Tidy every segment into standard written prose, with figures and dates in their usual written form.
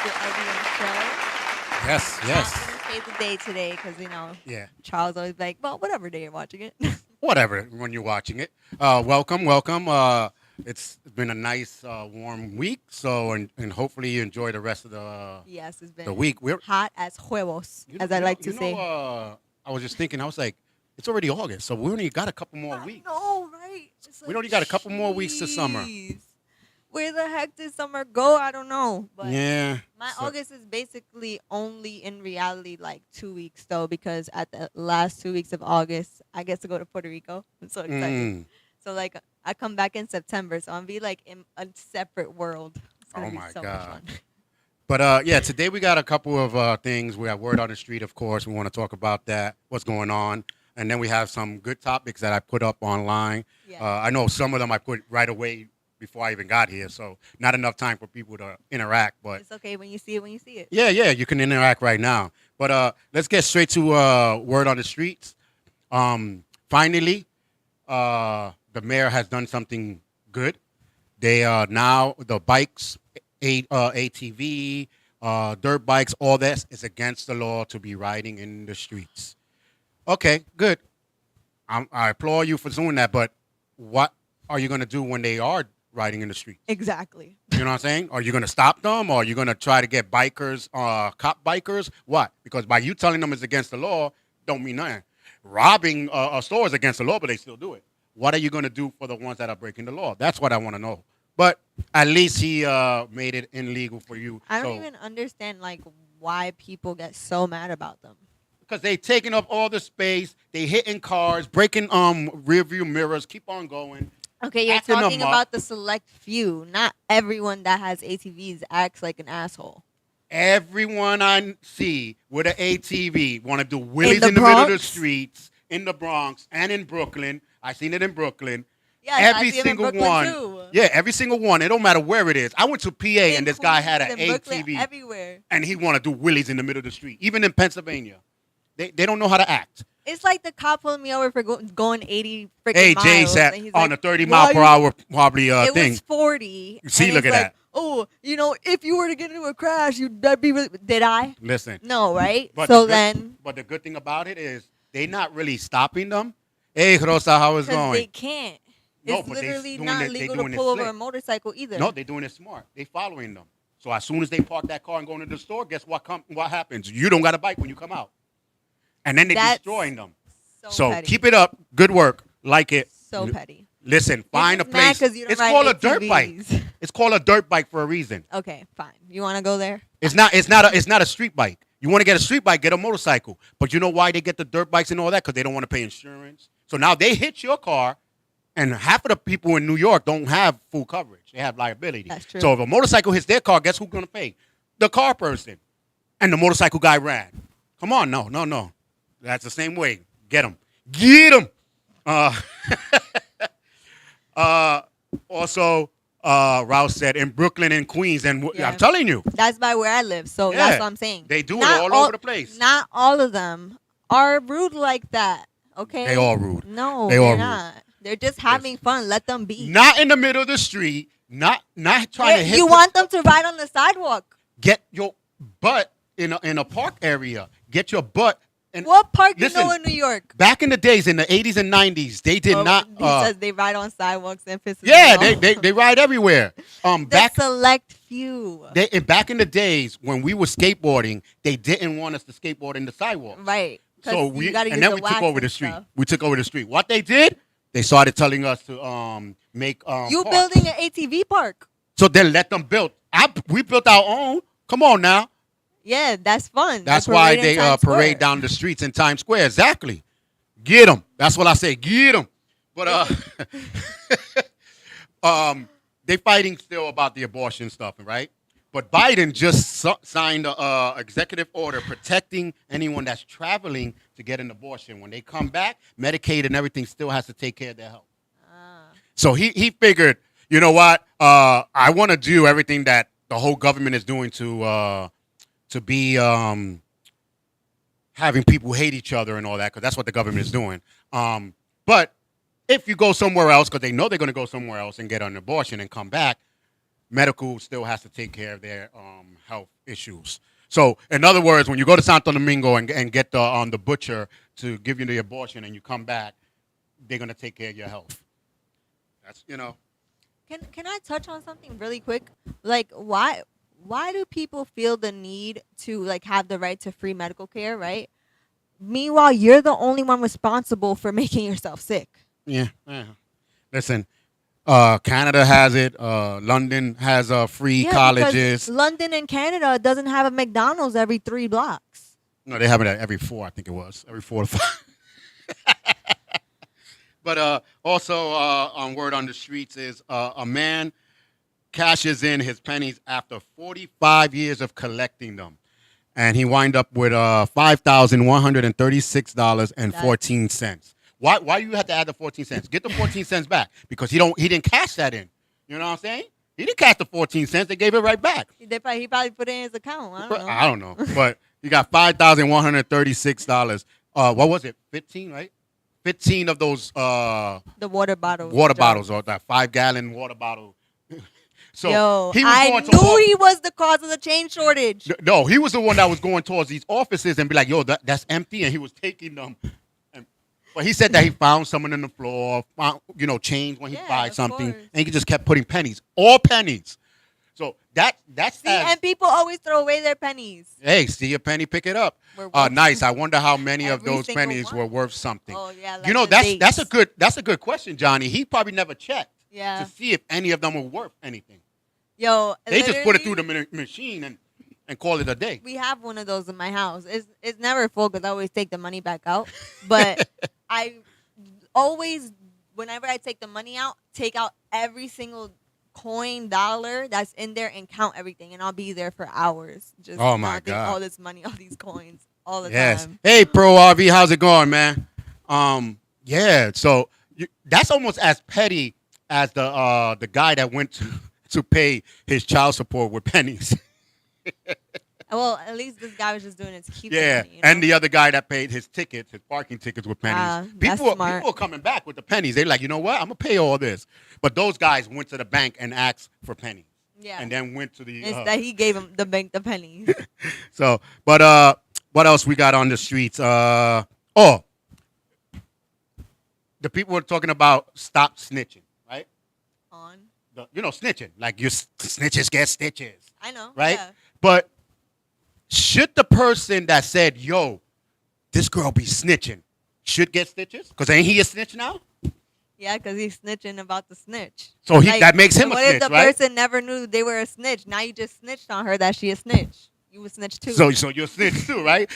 the LDM Show. Yes, Not yes. gonna say the day today because Yeah. Charles always like, well, whatever day you're watching it. Whatever, when you're watching it. Welcome, welcome. It's been a nice, warm week. So, and hopefully you enjoy the rest of Yes, it's the been week. We're, hot as huevos, you know, as I you know, like to you know. say. I was just thinking. I was like, it's already August, so we only got a couple more I weeks. know, right? It's We like, only got a couple more weeks to summer. jeez. Where the heck did summer go? I don't know. But Yeah. my So, August is basically only in reality like 2 weeks though, because at the last 2 weeks of August, I get to go to Puerto Rico. I'm so excited. mm, So like I come back in September, so I'll be like in a separate world. It's gonna oh be my so much God. fun. But yeah, today we got a couple of things. We have word on the street, of course. We want to talk about that, what's going on, and then we have some good topics that I put up online. Yeah. I know some of them I put right away before I even got here, so not enough time for people to interact. But It's okay when you see it when you see it. yeah, yeah, you can interact right now. But let's get straight to word on the streets. Finally, the mayor has done something good. They now the bikes, ATV, dirt bikes, all that is against the law to be riding in the streets. Okay, good. I applaud you for doing that, but what are you going to do when they are riding in the streets? Exactly. You know what I'm saying? Are you going to stop them? Or are you going to try to get bikers, cop bikers? What? Because by you telling them it's against the law, don't mean nothing. Robbing a store is against the law, but they still do it. What are you going to do for the ones that are breaking the law? That's what I want to know. But at least he made it illegal for you. I don't So even understand like why people get so mad about them. because they taking up all the space, they hitting cars, breaking rear view mirrors, keep on going. Okay, you're Acting them talking up. about the select few. Not everyone that has ATVs acts like an asshole. Everyone I see with an ATV want to do wheelies the in the middle of the Bronx? streets, in the Bronx and in Brooklyn. I seen it in Brooklyn. Yes, I Every see 'em in single Brooklyn one. too. Yeah, every single one. It don't matter where it is. I went to PA In and this guy had an Queens, in Brooklyn, ATV everywhere. and he want to do wheelies in the middle of the street. Even in Pennsylvania, they don't know how to act. It's like the cop pulling me over for going 80 freaking Hey, miles. Jay sat and he's on like, a 30 "Why mile per you-" hour probably It thing. was 40. See, and look he's at like, that. oh, if you were to get into a crash, you'd better be. Did I? Listen, No, right? but So the good, then, but the good thing about it is they not really stopping them. Hey, Rosa, how is because they going? can't. No, It's but they literally doing not it. They legal to doing it pull over a slick. motorcycle either. No, they doing it smart. They following them. So as soon as they park that car and go into the store, guess what happens? You don't got a bike when you come out, and then they That's destroying them. So So petty. keep it up. Good work. Like it. So petty. Listen, find a just mad place. 'cause you don't It's ride called a dirt bike. ATVs. It's called a dirt bike for a reason. Okay, fine. You want to go there? It's not a street bike. You want to get a street bike, get a motorcycle. But you know why they get the dirt bikes and all that? Because they don't want to pay insurance. So now they hit your car, and half of the people in New York don't have full coverage. They have liability. That's true. So if a motorcycle hits their car, guess who's going to pay? The car person. And the motorcycle guy ran. Come on, no. That's the same way. Get him. Get him. Uh, also, Rouse said in Brooklyn and Queens, and Yeah. I'm telling you, That's by where I live, so Yeah. that's what I'm saying. they do Not it all over the place. Not all of them are rude like that. Okay. They all rude. No, They they all are rude. not. They're just having fun. Let them be. Not in the middle of the street. Not trying to hit. You want them to ride on the sidewalk. Get your butt in a park area. Get your butt. And What park listen, you know in New York? back in the days, in the 80s and 90s, they did Oh, not. He says they ride on sidewalks and pisses Yeah, me off. they ride everywhere. The Back select few. back in the days when we were skateboarding, they didn't want us to skateboard in the sidewalk. Right. 'Cause So you gotta use and then the we took wax over the and street. stuff. We took over the street. What they did? They started telling us to make You parks. building an ATV park. So then let them build. We built our own. Come on now. Yeah, that's fun. That's A why parade in they Times parade Square. down the streets in Times Square. Exactly. Get them. That's what I say. Get them. But they fighting still about the abortion stuff, right? But Biden just signed a executive order protecting anyone that's traveling to get an abortion. When they come back, Medicaid and everything still has to take care of their health. So he figured, you know what? I want to do everything that the whole government is doing to be having people hate each other and all that, because that's what the government is doing. But if you go somewhere else, because they know they're going to go somewhere else and get an abortion and come back, medical still has to take care of their health issues. So, in other words, when you go to Santo Domingo and get the butcher to give you the abortion, and you come back, they're gonna take care of your health. That's Can I touch on something really quick? Like why do people feel the need to like have the right to free medical care, right? Meanwhile, you're the only one responsible for making yourself sick. yeah. Listen, Canada has it. London has free Yeah, because colleges. London and Canada doesn't have a McDonald's every 3 blocks. No, they have it at every four. I think it was every 4 to 5. But also on word on the streets is a man cashes in his pennies after 45 years of collecting them, and he wind up with $5,136.14. Why you have to add the 14 cents? Get the 14 cents back because he didn't cash that in. You know what I'm saying? He didn't cash the 14 cents. They gave it right back. He probably put it in his account. I don't know. I don't know, but you got $5,136. What was it? 15, right? 15 of those The water bottles. bottles, or that 5-gallon water bottle. So Yo, he was I going to knew he was the cause of the change shortage. No, he was the one that was going towards these offices and be like, "Yo, that's empty," and he was taking them. But he said that he found someone on the floor, found, change when he buys of something, course. and he just kept putting pennies, all pennies. So that's See, and people always throw away their pennies. hey, see a penny, pick it up. We're worth Nice. I wonder how many of every those single pennies one. were worth something. Oh yeah, like that's a good question, Johnny. He probably never checked Yeah. to see if any of them were worth anything. Yo, They just put it literally, through the machine and call it a day. We have one of those in my house. It's never full because I always take the money back out. But I always, whenever I take the money out, take out every single coin, dollar that's in there and count everything, and I'll be there for hours just Oh, my counting God. all this money, all these coins, all the Yes. time. Hey, Pro RV, how's it going, man? Yeah. So that's almost as petty as the guy that went to pay his child support with pennies. Well, at least this guy was just doing it to keep Yeah, the money. and the other guy that paid his tickets, his parking tickets with pennies. That's smart. People are coming back with the pennies. They're like, you know what? I'm gonna pay all this. But those guys went to the bank and asked for pennies. Yeah. And then went to the. Instead, he gave him the bank the pennies. So, but what else we got on the streets? The people were talking about stop snitching, right? On. Snitching, like snitches get stitches, I know. right? Yeah. But should the person that said, "Yo, this girl be snitching," should get stitches? Because ain't he a snitch now? Yeah, because he's snitching about the snitch. So that makes him a what snitch, if the right? person never knew they were a snitch? Now you just snitched on her that she a snitch. You would snitch too. So you're a snitch too, right?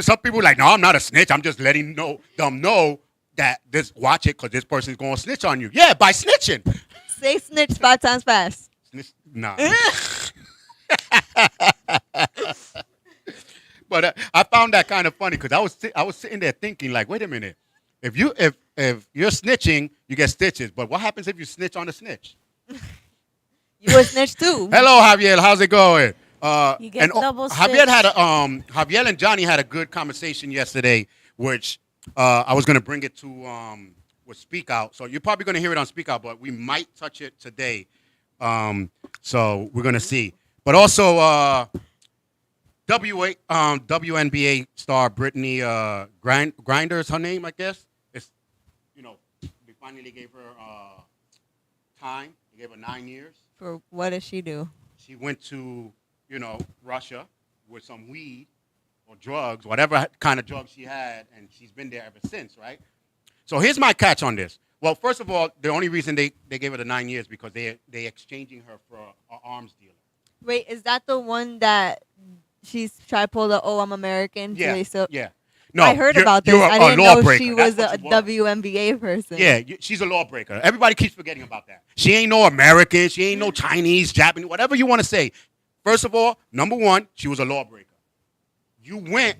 Some people are like, no, I'm not a snitch. I'm just letting them know that watch it because this person's going to snitch on you. Yeah, by snitching. Say snitch 5 times fast. Snitch, nah. But I found that kind of funny because I was sitting there thinking like, wait a minute, if you're snitching, you get stitches. But what happens if you snitch on a snitch? You a snitch too. Hello, Javier. How's it going? You get double Javier stitch. had Javier and Johnny had a good conversation yesterday, which I was gonna bring it to with Speak Out. So you're probably gonna hear it on Speak Out, but we might touch it today. So we're gonna see. But also WNBA star Brittany Grinder is her name, I guess. It's they finally gave her time. They gave her 9 years. For what does she do? She went to Russia with some weed or drugs, whatever kind of drugs she had, and she's been there ever since, right? So here's my catch on this. Well, first of all, the only reason they gave her the 9 years because they exchanging her for an arms dealer. Wait, is that the one that she's tried to pull the I'm American? So Yeah, they still, yeah. No, I heard you're- about this. you're I a didn't know lawbreaker. she That's was what a you are. WNBA person. Yeah, she's a lawbreaker. Everybody keeps forgetting about that. She ain't no American. She ain't no Chinese, Japanese, whatever you want to say. First of all, number one, she was a lawbreaker. You went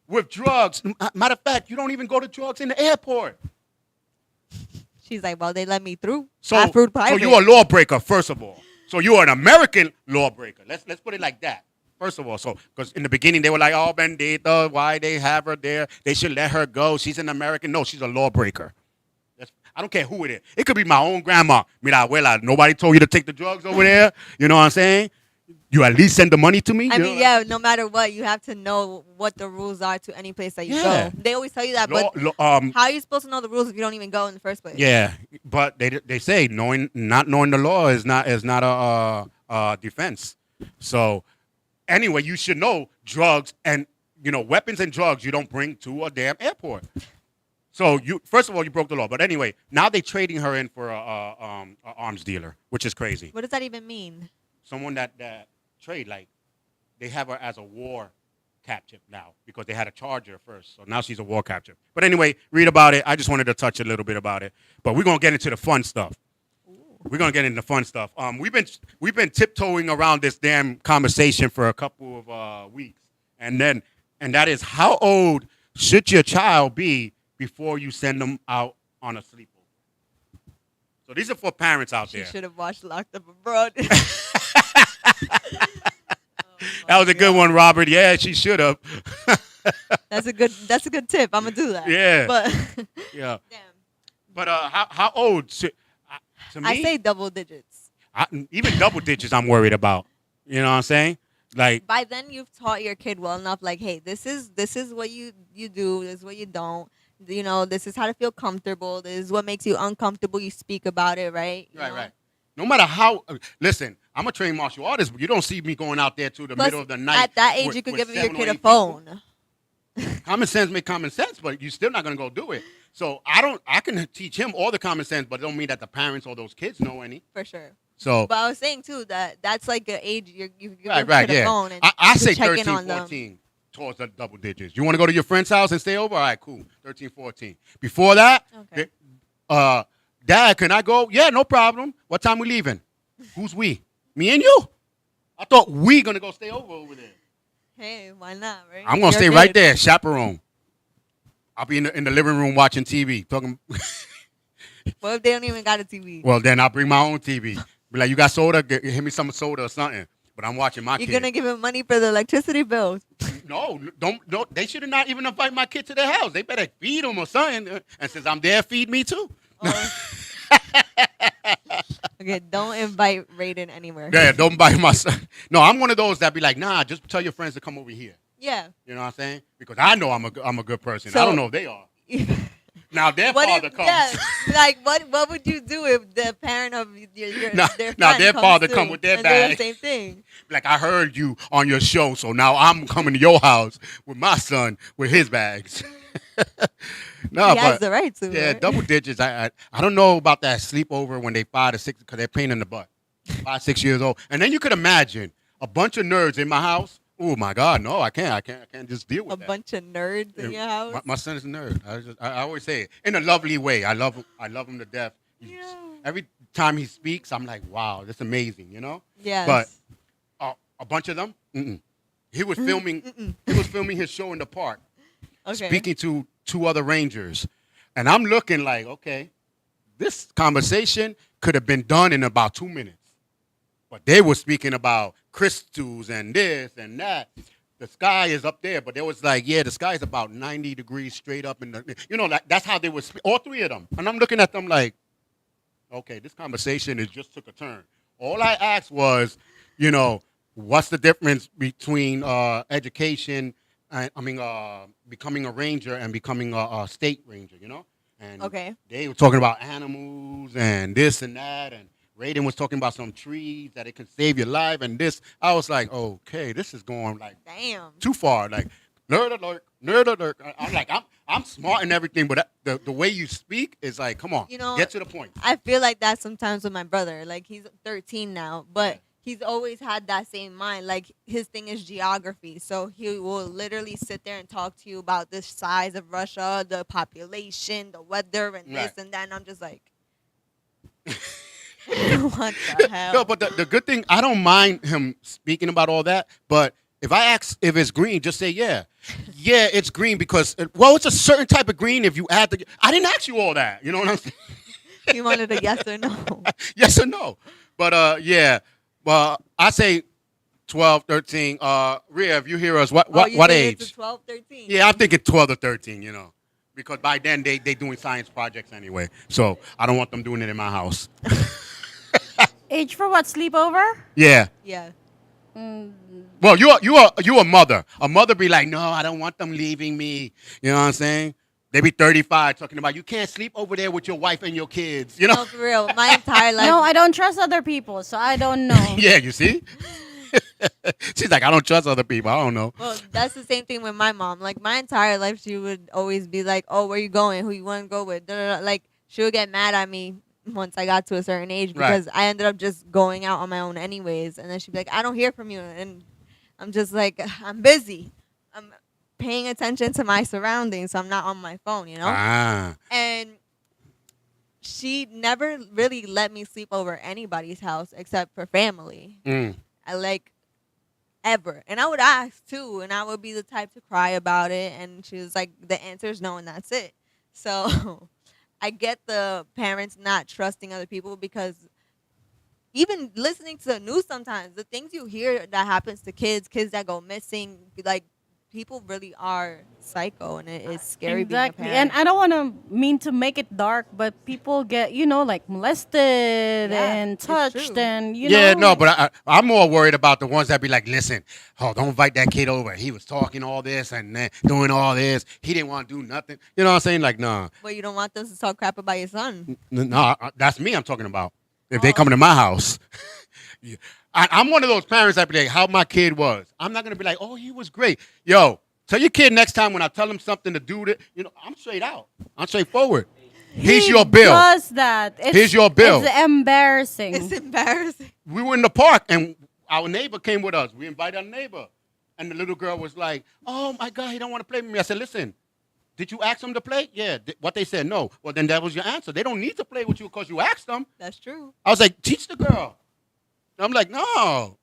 with drugs. Matter of fact, you don't even go to drugs in the airport. She's like, well, they let me through. So, I flew so private. you're a lawbreaker, first of all. So you're an American lawbreaker. Let's put it like that. First of all, so because in the beginning they were like, oh, Bendita, why they have her there? They should let her go. She's an American. No, she's a lawbreaker. I don't care who it is. It could be my own grandma. Mira, abuela, nobody told you to take the drugs over there. You know what I'm saying? You at least send the money to me. I You mean, know? yeah, no matter what, you have to know what the rules are to any place that you Yeah. go. They always tell you that, Law, but how are you supposed to know the rules if you don't even go in the first place? yeah, but they say not knowing the law is not a defense. So anyway, you should know drugs and weapons and drugs you don't bring to a damn airport. So you first of all you broke the law, but anyway, now they trading her in for a arms dealer, which is crazy. What does that even mean? Someone that trade, like they have her as a war captive now because they had to charge her first, so now she's a war captive. But anyway, read about it. I just wanted to touch a little bit about it, but we're gonna get into the fun stuff. We're gonna get into the fun stuff. We've been tiptoeing around this damn conversation for a couple of weeks, and that is how old should your child be before you send them out on a sleepover? So these are for parents out there. She should have watched Locked Up Abroad. That was a good one, Robert. Yeah, she should have. That's a good tip. I'm gonna do that. Yeah. But Yeah. damn. But how old should to me? I say double digits. Even double digits, I'm worried about. You know what I'm saying? Like, By then you've taught your kid well enough, like, hey, this is what you do, this is what you don't. You know, this is how to feel comfortable. This is what makes you uncomfortable. You speak about it, right? You know? right. No matter how, listen, I'm a trained martial artist, but you don't see me going out there to the Plus, middle of the night. at that age, with- you could with give your 7 or kid a 8 people. phone. Common sense make common sense, but you're still not gonna go do it. So I can teach him all the common sense, but it don't mean that the parents or those kids know any. For sure. So But I was saying too that's like an age you give your right, kid a yeah. phone and I to say check 13, in on 14 towards the double digits. You want to go to your friend's house and stay over? All right, cool. 13, 14. Before that, Okay. Dad, can I go? Yeah, no problem. What time we leaving? Who's we? Me and you. I thought we gonna go stay over there. Hey, why not, right? I'm gonna You're stay good. right there, chaperone. I'll be in the living room watching TV. Talking. What if they don't even got a TV? Well, then I'll bring my own TV. Be like, you got soda? Hit me some soda or something. But I'm watching my You're kid. gonna give him money for the electricity bill. No, don't. They should have not even invite my kid to their house. They better feed them or something. And since I'm there, feed me too. Oh. Okay, don't invite Raiden anywhere. Yeah, don't buy my son. No, I'm one of those that be like, nah, just tell your friends to come over here. Yeah. You know what I'm saying? Because I know I'm a good person. So- I don't know if they are. Now their What father if, comes. yeah, like what would you do if the parent of your Now- their now friend their comes father too come with their and do the bag. same thing? Like, I heard you on your show, so now I'm coming to your house with my son with his bags. No, He has but the right to. yeah, right? double digits. I don't know about that sleepover when they 5 to 6 because they're pain in the butt. 5, 6 years old, and then you could imagine a bunch of nerds in my house. Oh my God, no, I can't just deal with A that. bunch of nerds in your house. My son is a nerd. I always say it in a lovely way. I love him to death. Yeah. Every time he speaks, I'm like, wow, that's amazing, you know. Yes. But a bunch of them, he was filming. He was filming his show in the park, okay. speaking to 2 other rangers, and I'm looking like, okay, this conversation could have been done in about 2 minutes, but they were speaking about crystals and this and that. The sky is up there, but they was like, yeah, the sky is about 90 degrees straight up in the, that's how they were, all 3 of them. And I'm looking at them like, okay, this conversation just took a turn. All I asked was, what's the difference between education, becoming a ranger and becoming a state ranger, And Okay. they were talking about animals and this and that, and Raiden was talking about some trees that it can save your life and this. I was like, okay, this is going like Damn. too far. Like, nerd alert, nerd alert. I'm like, I'm smart and everything, but the way you speak is like, come on, get to the point. I feel like that sometimes with my brother. Like, he's 13 now, but he's always had that same mind. Like, his thing is geography. So he will literally sit there and talk to you about the size of Russia, the population, the weather, and this and that. And I'm just like, what the hell? No, but the good thing, I don't mind him speaking about all that, but if I ask if it's green, just say, yeah, it's green because, it's a certain type of green if you add I didn't ask you all that. You know what I'm saying? You wanted a yes or no. Yes or no. But, well, I say 12, 13. Rhea, if you hear us, what think age? It's 12, 13. Yeah, I'm thinking 12 to 13, because by then they doing science projects anyway. So I don't want them doing it in my house. Age for what? Sleepover? Yeah. Yeah. Well, you a mother. A mother be like, no, I don't want them leaving me. You know what I'm saying? They be 35 talking about you can't sleep over there with your wife and your kids. You know? No, for real. My entire life. No, I don't trust other people, so I don't know. Yeah, you see? She's like, I don't trust other people. I don't know. Well, that's the same thing with my mom. Like my entire life, she would always be like, "Oh, where you going? Who you want to go with?" Da, da, da. Like she would get mad at me once I got to a certain age because I ended up just going out on my own anyways. And then she'd be like, "I don't hear from you," and I'm just like, "I'm busy. I'm paying attention to my surroundings, so I'm not on my phone, you know." Ah. And she never really let me sleep over anybody's house except for family. Mm. I like ever. And I would ask too, and I would be the type to cry about it. And she was like, the answer is no, and that's it. So I get the parents not trusting other people because even listening to the news sometimes, the things you hear that happens to kids that go missing, like people really are psycho, and it is scary Exactly. being a And parent. I don't want to mean to make it dark, but people get, like molested and it's touched true. and, Yeah, know. no, but I'm more worried about the ones that be like, listen, oh, don't invite that kid over. He was talking all this and doing all this. He didn't want to do nothing. You know what I'm saying? Like, nah. Well, you don't want them to talk crap about your son. No, that's me I'm talking about. If they Oh. come to my house. Yeah. I'm one of those parents that be like, how my kid was. I'm not going to be like, oh, he was great. Yo, tell your kid next time when I tell him something to do, I'm straight out. I'm straightforward. Here's He your bill. does that. Here's your bill. It's embarrassing. It's embarrassing. We were in the park and our neighbor came with us. We invited our neighbor. And the little girl was like, oh, my God, he don't want to play with me. I said, listen, did you ask him to play? Yeah. What they said, no. Well, then that was your answer. They don't need to play with you because you asked them. That's true. I was like, teach the girl. I'm like, no.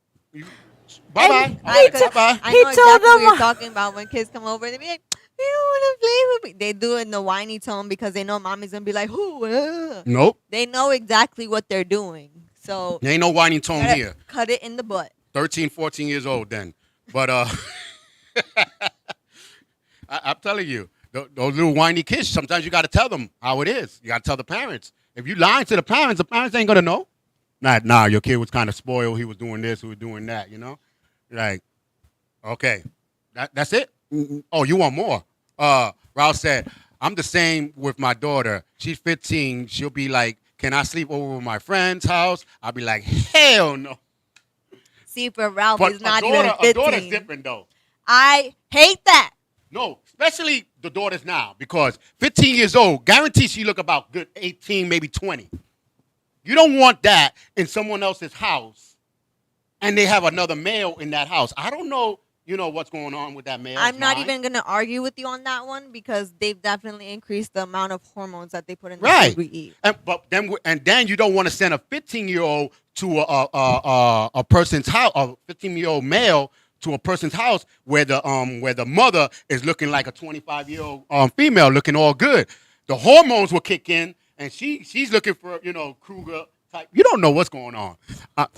Bye-bye. I told Bye-bye. I He know told exactly them- what you're talking about when kids come over and they be like, "You don't want to play with me." They do it in the whiny tone because they know mommy's gonna be like, "Who?" Nope. They know exactly what they're doing, so There ain't no whining tone here. cut it in the butt. 13, 14 years old then. But I'm telling you, those little whiny kids, sometimes you got to tell them how it is. You got to tell the parents. If you lying to the parents ain't going to know. Nah, your kid was kind of spoiled. He was doing this, he was doing that, Like, okay, that's it? Oh, you want more? Ralph said, I'm the same with my daughter. She's 15. She'll be like, can I sleep over at my friend's house? I'll be like, hell no. See, for Ralph, But is not a even daughter's 15. different, though. I hate that. No, especially the daughters now, because 15 years old, guaranteed she look about good 18, maybe 20. You don't want that in someone else's house, and they have another male in that house. I don't know, what's going on with that male. I'm not even gonna argue with you on that one because they've definitely increased the amount of hormones that they put in the Right. food we eat. And then you don't want to send a 15-year-old to a person's house, a 15-year-old male to a person's house where the mother is looking like a 25-year-old female, looking all good. The hormones will kick in, and she's looking for Kruger type. You don't know what's going on.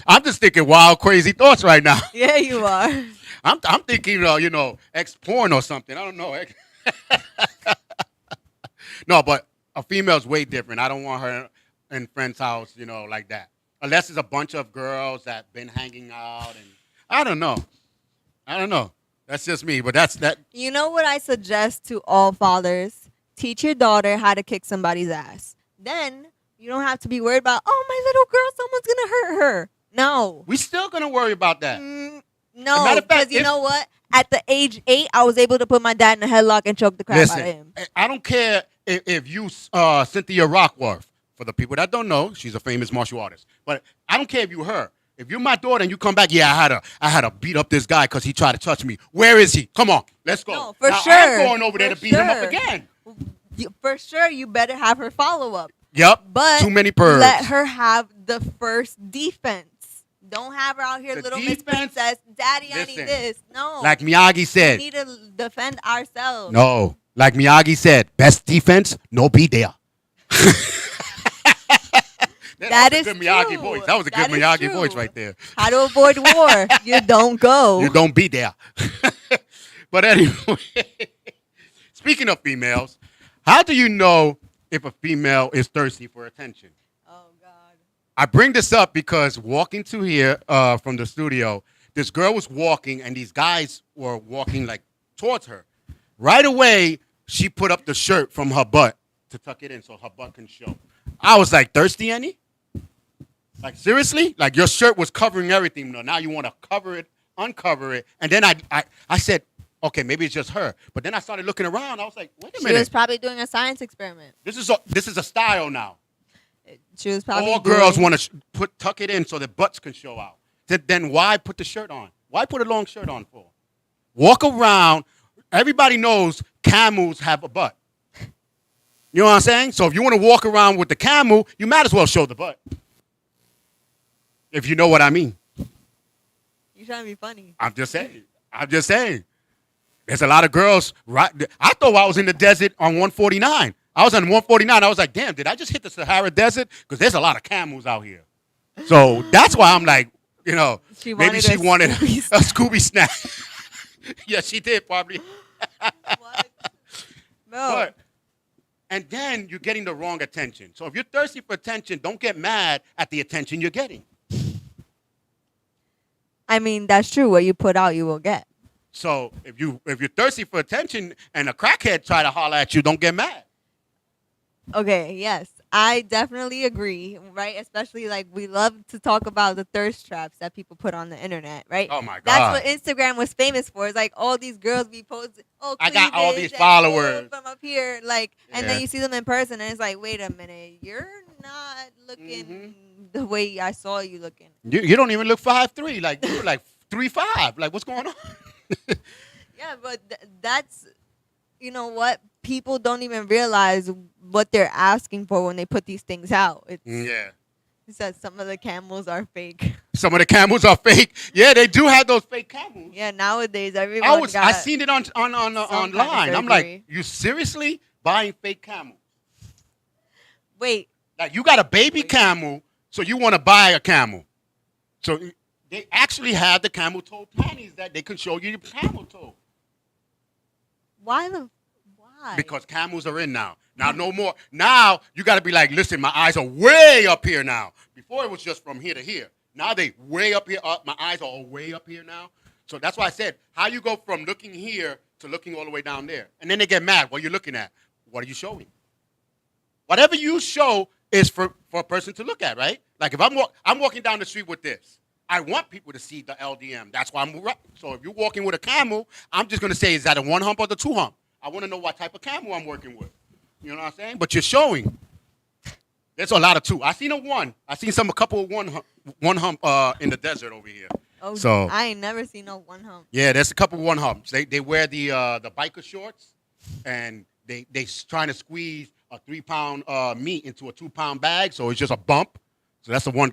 I'm just thinking wild, crazy thoughts right now. Yeah, you are. I'm thinking ex porn or something. I don't know. No, but a female's way different. I don't want her in friend's house, like that. Unless it's a bunch of girls that been hanging out, and I don't know. That's just me, but that's that. You know what I suggest to all fathers? Teach your daughter how to kick somebody's ass. Then you don't have to be worried about, oh, my little girl, someone's going to hurt her. No. We still gonna worry about that. No, matter of fact, because you know what? At the age 8, I was able to put my dad in a headlock and choke the crap out of him. I don't care if you Cynthia Rockworth. For the people that don't know, she's a famous martial artist. But I don't care if you her. If you're my daughter and you come back, yeah, I had to beat up this guy because he tried to touch me. Where is he? Come on, let's go. No, for now, sure. I'm going over there For to beat him up sure. again. For sure, you better have her follow up. Yep. But too many pervs. let her have the first defense. Don't have her out here, The little Miss defense? Princess. Daddy, I Listen, need this. No. Like Miyagi we said. need to defend ourselves. No. Like Miyagi said, best defense, no be there. That was is a good Miyagi true. voice. That was a good That is Miyagi true. voice right there. How to avoid war. You don't go. You don't be there. But anyway, speaking of females, How do you know if a female is thirsty for attention? Oh God. I bring this up because walking to here from the studio, this girl was walking and these guys were walking like towards her. Right away, she put up the shirt from her butt to tuck it in so her butt can show. I was like, thirsty, Annie? Like, seriously? Like, your shirt was covering everything. Now you want to cover it, uncover it. And then I said, okay, maybe it's just her. But then I started looking around. I was like, wait a minute. She was probably doing a science experiment. This is a style now. She was probably All girls want to tuck it in so their butts can show out. Then why put the shirt on? Why put a long shirt on for? Walk around. Everybody knows camels have a butt. You know what I'm saying? So if you want to walk around with the camel, you might as well show the butt. If you know what I mean. You're trying to be funny. I'm just saying. There's a lot of girls. Right? I thought I was in the desert on 149. I was on 149. I was like, damn, did I just hit the Sahara Desert? Because there's a lot of camels out here. So that's why I'm like, maybe she wanted a Scooby snack. Yeah, she did probably. What? No. And then you're getting the wrong attention. So if you're thirsty for attention, don't get mad at the attention you're getting. I mean, that's true. What you put out, you will get. So if you're thirsty for attention and a crackhead try to holler at you, don't get mad. Okay, yes. I definitely agree, right? Especially like we love to talk about the thirst traps that people put on the internet, right? Oh my God. That's what Instagram was famous for. It's like all these girls be posting, I got all cleavage these and followers from up here, like, and Yeah. then you see them in person, and it's like, wait a minute, you're not looking the way I saw you looking. You don't even look 5'3". Like you're like 3'5". Like what's going on? Yeah, but that's, you know what? People don't even realize what they're asking for when they put these things out. Yeah. It says some of the camels are fake. Some of the camels are fake. Yeah, they do have those fake camels. Yeah, nowadays everyone I seen it on online. I'm like, you seriously buying fake camels? Wait, Like you got a baby camel, so you want to buy a camel. So they actually have the camel toe panties that they can show you the camel toe. why? Because camels are in now. Now no more. Now you got to be like, listen, my eyes are way up here now. Before it was just from here to here. Now they way up here. My eyes are way up here now. So that's why I said, how you go from looking here to looking all the way down there. And then they get mad. What are you looking at? What are you showing? Whatever you show is for a person to look at, right? Like if I'm walking down the street with this. I want people to see the LDM. That's why so if you're walking with a camel, I'm just going to say, is that a 1 hump or the 2 hump? I want to know what type of camel I'm working with. You know what I'm saying? But you're showing. There's a lot of 2. I seen a 1. I seen a couple of 1 hump in the desert over here. Oh, So I ain't never seen no 1 hump. yeah, there's a couple of 1 humps. They wear the biker shorts, and they trying to squeeze a 3-pound meat into a 2-pound bag, so it's just a bump. So that's the one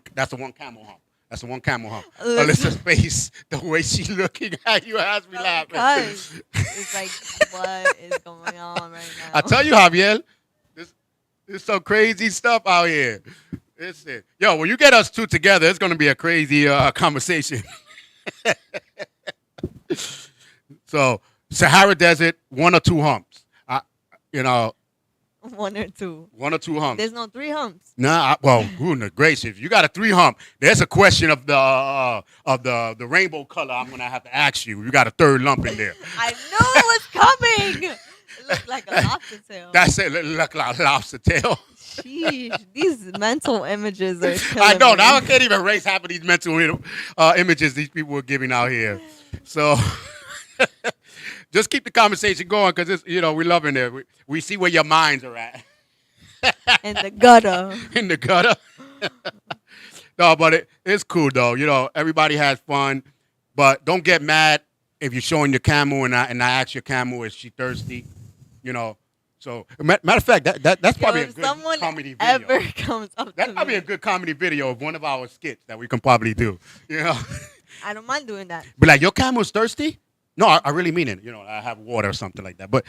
camel hump. That's the one camel hump. Alyssa's face, the way she's looking at you has me laughing. Because it's like, what is going on right now? I tell you, Javier, there's some crazy stuff out here. Yo, when you get us 2 together, it's going to be a crazy conversation. So, Sahara Desert, 1 or 2 humps. 1 or 2. 1 or 2 humps. There's no 3 humps. Nah, goodness gracious, if you got a 3 hump, there's a question of the rainbow color. I'm gonna have to ask you. You got a 3rd lump in there. I knew it was coming. It looked like a lobster tail. That's it. Look like a lobster tail. Sheesh, these mental images are I know. killing Now I me. can't even erase half of these mental images these people are giving out here. So just keep the conversation going because we're loving it. We see where your minds are at. In the gutter. In the gutter. No, but it's cool though. Everybody has fun, but don't get mad if you're showing your camel and I ask your camel, is she thirsty? So matter of fact, that's probably a if good someone comedy video. ever comes up That's to probably me, a good comedy video of one of our skits that we can probably do. I don't mind doing that. Be like, your camel's thirsty? No, I really mean it. I have water or something like that. But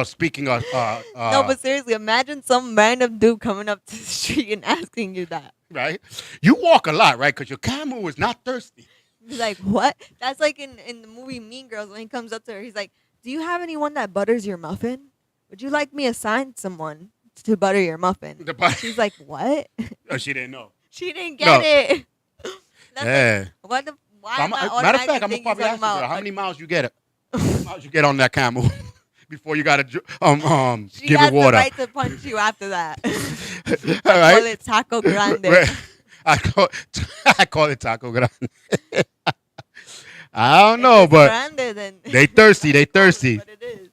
speaking of No, but seriously, imagine some random dude coming up to the street and asking you that. right, you walk a lot, right? Because your camel is not thirsty. He's like, what? That's like in the movie Mean Girls when he comes up to her. He's like, do you have anyone that butters your muffin? would you like me to assign someone to butter your muffin? The butter- She's like, what? Oh, she didn't know. She didn't get No. it. That's Yeah. like, what the? Why So am I matter of automatically fact, I'm gonna thinking probably you're ask talking you, girl, about? how many miles you get? How many miles you get on that camel before you gotta She give has it water? the right to punch you after that. All Call right. it taco grande. I call, I call it taco grande. I don't know, If it's but grande, then they thirsty. They thirsty. But it is.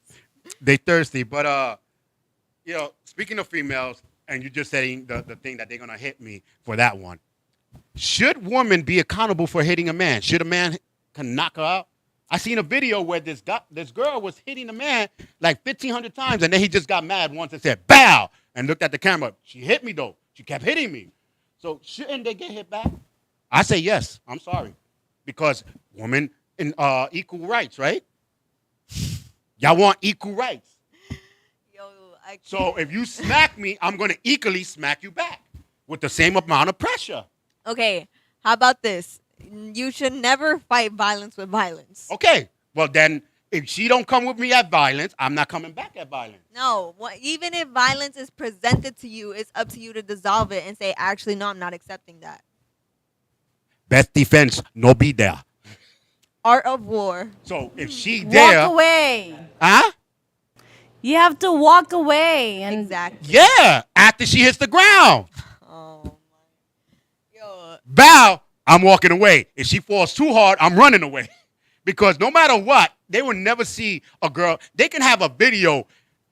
They thirsty. But you know, speaking of females, and you just saying the thing that they're gonna hit me for that one. Should women be accountable for hitting a man? Should a man can knock her out? I seen a video where this girl was hitting a man like 1,500 times, and then he just got mad once and said, "Bow!" and looked at the camera. She hit me though. She kept hitting me. So shouldn't they get hit back? I say yes. I'm sorry, because women in equal rights, right? Y'all want equal rights. Yo, I So if you smack me, I'm gonna equally smack you back with the same amount of pressure. Okay, how about this? You should never fight violence with violence. Okay. Well then, if she don't come with me at violence, I'm not coming back at violence. No, even if violence is presented to you, it's up to you to dissolve it and say, actually, no, I'm not accepting that. Best defense, no be there. Art of war. So if she Walk there, away. huh? You have to walk away. And Exactly. Yeah, after she hits the ground. Oh my. Yo, Bow, I'm walking away. If she falls too hard, I'm running away. Because no matter what, they will never see a girl. They can have a video,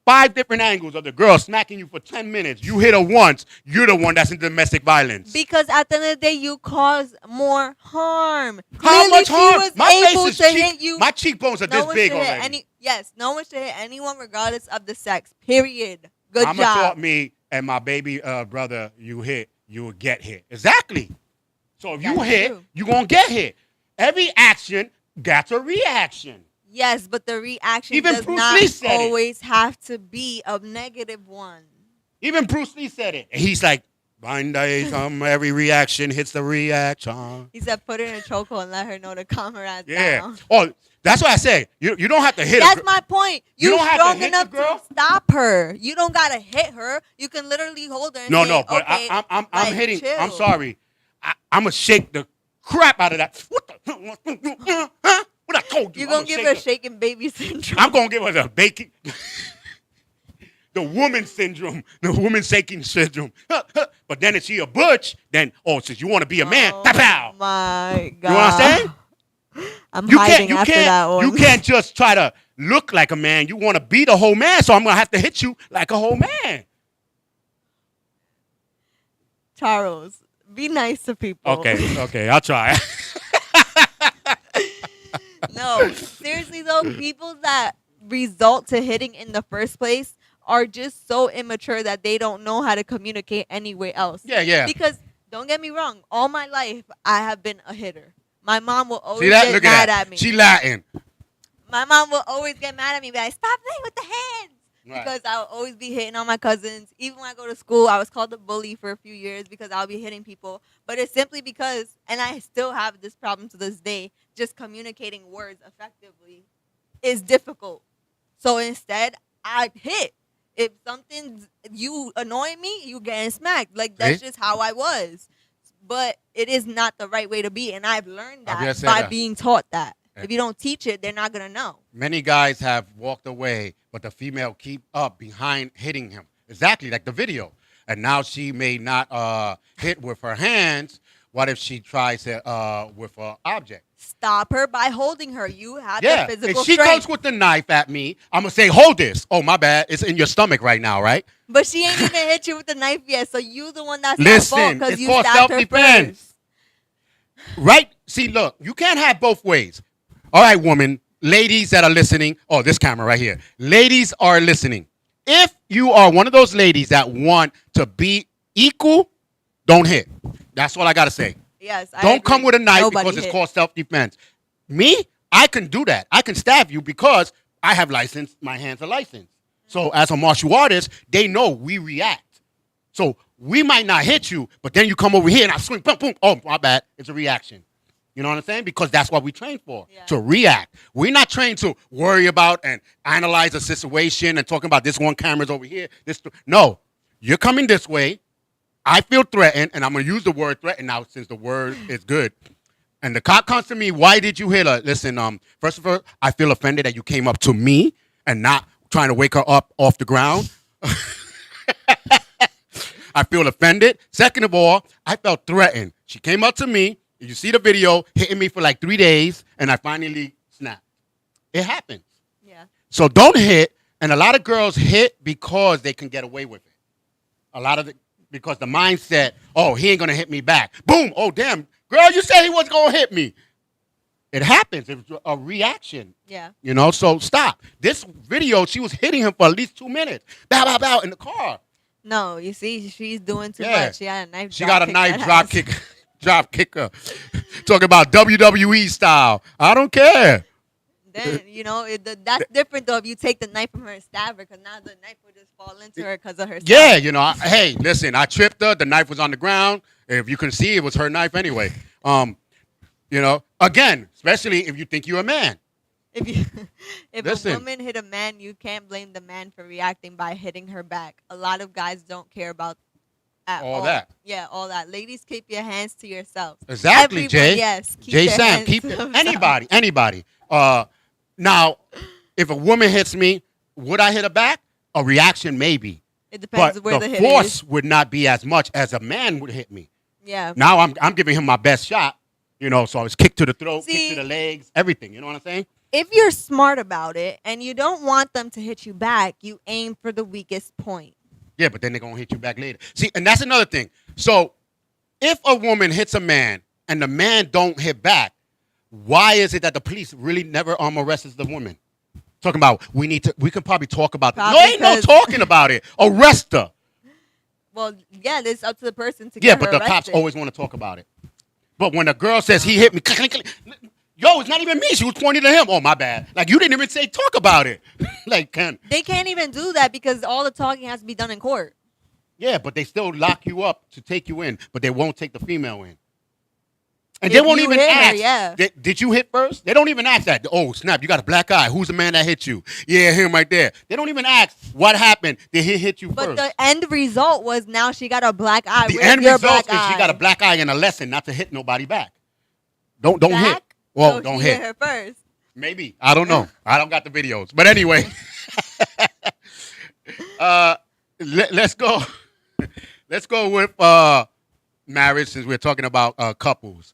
5 different angles of the girl smacking you for 10 minutes. You hit her once, you're the one that's in domestic violence. because at the end of the day, you cause more harm. How Clearly, much she harm? was My face able is to hit you. My cheekbones are No this one big should hit already. yes, no one should hit anyone regardless of the sex. Period. Good Mama job. taught me and my baby brother, you will get hit. Exactly. So if you That's hit, true. you're going to get hit. Every action got a reaction. Yes, but the reaction Even does Bruce not Lee said it. always have to be a negative one. Even Bruce Lee said it. And he's like, every reaction hits the reaction. He said, put her in a chokehold and let her know to calm her ass Yeah. down. Oh, that's what I say. You don't have to hit That's her. my point. You You're don't have to strong hit enough the girl? to stop her. You don't gotta hit her. You can literally hold her. And say, No, but okay, I'm like, hitting. chill. I'm sorry. I'm going to shake the crap out of that. What the? Huh? What I told you? You're I'ma gonna give shake her the- shaking baby syndrome. I'm gonna give her the baking, the woman syndrome, the woman shaking syndrome. But then if she a butch, then since you want to be a man, pow. My God. You know what I'm saying? I'm You hiding can't, after that one. you can't just try to look like a man. You want to be the whole man, so I'm gonna have to hit you like a whole man. Charles, be nice to people. Okay, I'll try. No, seriously though, people that result to hitting in the first place are just so immature that they don't know how to communicate anywhere else. Yeah. Because don't get me wrong, all my life I have been a hitter. My mom will always See that? get Look mad at at that. me. She Latin. My mom will always get mad at me, but I stop playing with the hands. Right. Because I will always be hitting on my cousins. Even when I go to school, I was called a bully for a few years because I'll be hitting people. But it's simply because, and I still have this problem to this day, just communicating words effectively is difficult. So instead, I hit. If you annoy me, you getting smacked. Like, that's See? just how I was. But it is not the right way to be. And I've learned I've that just said by that. being taught that. Yeah. If you don't teach it, they're not going to know. Many guys have walked away, but the female keep up behind hitting him. Exactly, like the video. And now she may not hit with her hands. What if she tries it with an object? Stop her by holding her. You have Yeah, the physical if she strength. comes with the knife at me, I'm going to say, hold this. Oh, my bad. It's in your stomach right now, right? But she ain't even hit you with the knife yet, so you the one that's Listen, at fault because it's you called stabbed her self-defense. first. Right? See, look, you can't have both ways. All right, woman, ladies that are listening. Oh, this camera right here. Ladies are listening. If you are one of those ladies that want to be equal, don't hit. That's all I got to say. Yes, I Don't agree. come with a knife Nobody because it's hit. called self-defense. Me, I can do that. I can stab you because I have license. My hands are licensed. So as a martial artist, they know we react. So we might not hit you, but then you come over here and I swing, boom, boom. Oh, my bad. It's a reaction. You know what I'm saying? Because that's what we train for, Yeah. to react. We're not trained to worry about and analyze a situation and talking about this one camera's over here. No, you're coming this way. I feel threatened, and I'm going to use the word threatened now since the word is good. And the cop comes to me, why did you hit her? Listen, first of all, I feel offended that you came up to me and not trying to wake her up off the ground. I feel offended. Second of all, I felt threatened. She came up to me. You see the video, hitting me for like 3 days, and I finally snapped. It happens. Yeah. So don't hit. And a lot of girls hit because they can get away with it. Because the mindset, oh, he ain't going to hit me back. Boom. Oh, damn. Girl, you said he wasn't going to hit me. It happens. It was a reaction. Yeah. You know, so stop. This video, she was hitting him for at least 2 minutes. Bow, bow, bow in the car. No, you see, she's doing too Yeah. much. She had a knife. She got a knife drop kick. Drop kicker. Talking about WWE style. I don't care. Then, you know, that's different though if you take the knife from her and stab her, because now the knife will just fall into her because of her. Yeah, you know, hey, listen, I tripped her. The knife was on the ground. If you can see, it was her knife anyway. You know, again, especially if you think you're a man. If Listen. a woman hit a man, you can't blame the man for reacting by hitting her back. A lot of guys don't care about All that. Yeah, all that. Ladies, keep your hands to yourselves. Exactly, Everyone, Jay. Yes, keep Jay your Sam, hands keep to it. themselves. Anybody. Now, if a woman hits me, would I hit her back? A reaction, maybe. It depends But where the the hit force is. would not be as much as a man would hit me. Yeah. Now I'm giving him my best shot. You know, so it's kick to the throat, See- kick to the legs, everything. You know what I'm saying? If you're smart about it and you don't want them to hit you back, you aim for the weakest point. Yeah, but then they're gonna hit you back later. See, and that's another thing. So if a woman hits a man and the man don't hit back, why is it that the police really never arrests the woman? Talking about we can probably talk about this. No, Probably ain't no 'cause- talking about it. Arrest her. Well, yeah, it's up to the person to Yeah, get but her the cops arrested. always want to talk about it. But when a girl says he hit me, yo, it's not even me. She was pointing to him. Oh, my bad. Like, you didn't even say talk about it. Like, They can't even do that because all the talking has to be done in court. yeah, but they still lock you up to take you in, but they won't take the female in. And If they won't you even hit her, ask. yeah. Did you hit first? They don't even ask that. Oh, snap, you got a black eye. Who's the man that hit you? Yeah, him right there. They don't even ask what happened. Did he hit you But first? the end result was now she got a black eye. The Where's end your result black is she got a eye? black eye and a lesson not to hit nobody back. Don't hit. Back? Well, So don't she hit. her first. Maybe. I don't know. I don't got the videos. But anyway. Let's go. Let's go with marriage since we're talking about couples.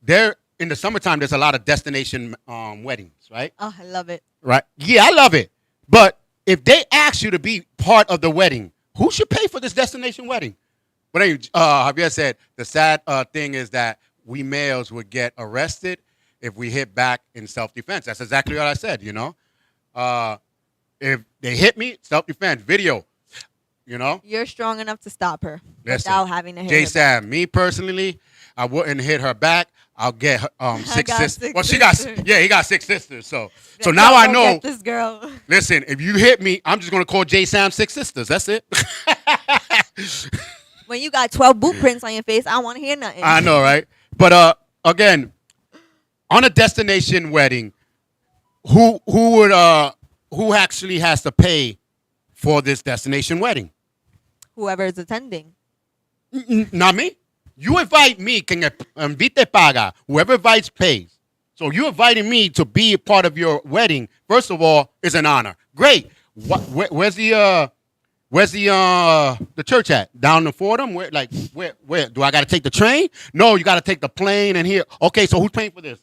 There in the summertime, there's a lot of destination weddings, right? Oh, I love it. Right? Yeah, I love it. But if they ask you to be part of the wedding, who should pay for this destination wedding? But anyway, Javier said the sad thing is that we males would get arrested if we hit back in self-defense. That's exactly what I said, you know. If they hit me, self-defense, video, you know. You're strong enough to stop her Listen, without having to hit Jay her. Sam, me personally, I wouldn't hit her back. I'll get her, six got sisters. 6 Well, sisters. he got 6 sisters. So Go now I get know. this girl. Listen, if you hit me, I'm just gonna call Jay Sam 6 sisters. That's it. When you got 12 boot prints on your face, I don't want to hear nothing. I know, right? But again, on a destination wedding, who actually has to pay for this destination wedding? Whoever is attending. Not me. You invite me, quien invite paga. Whoever invites pays. So you inviting me to be a part of your wedding, first of all, is an honor. Great. Where's the church at? Down in Fordham? Where do I got to take the train? No, you got to take the plane and here. Okay, so who's paying for this?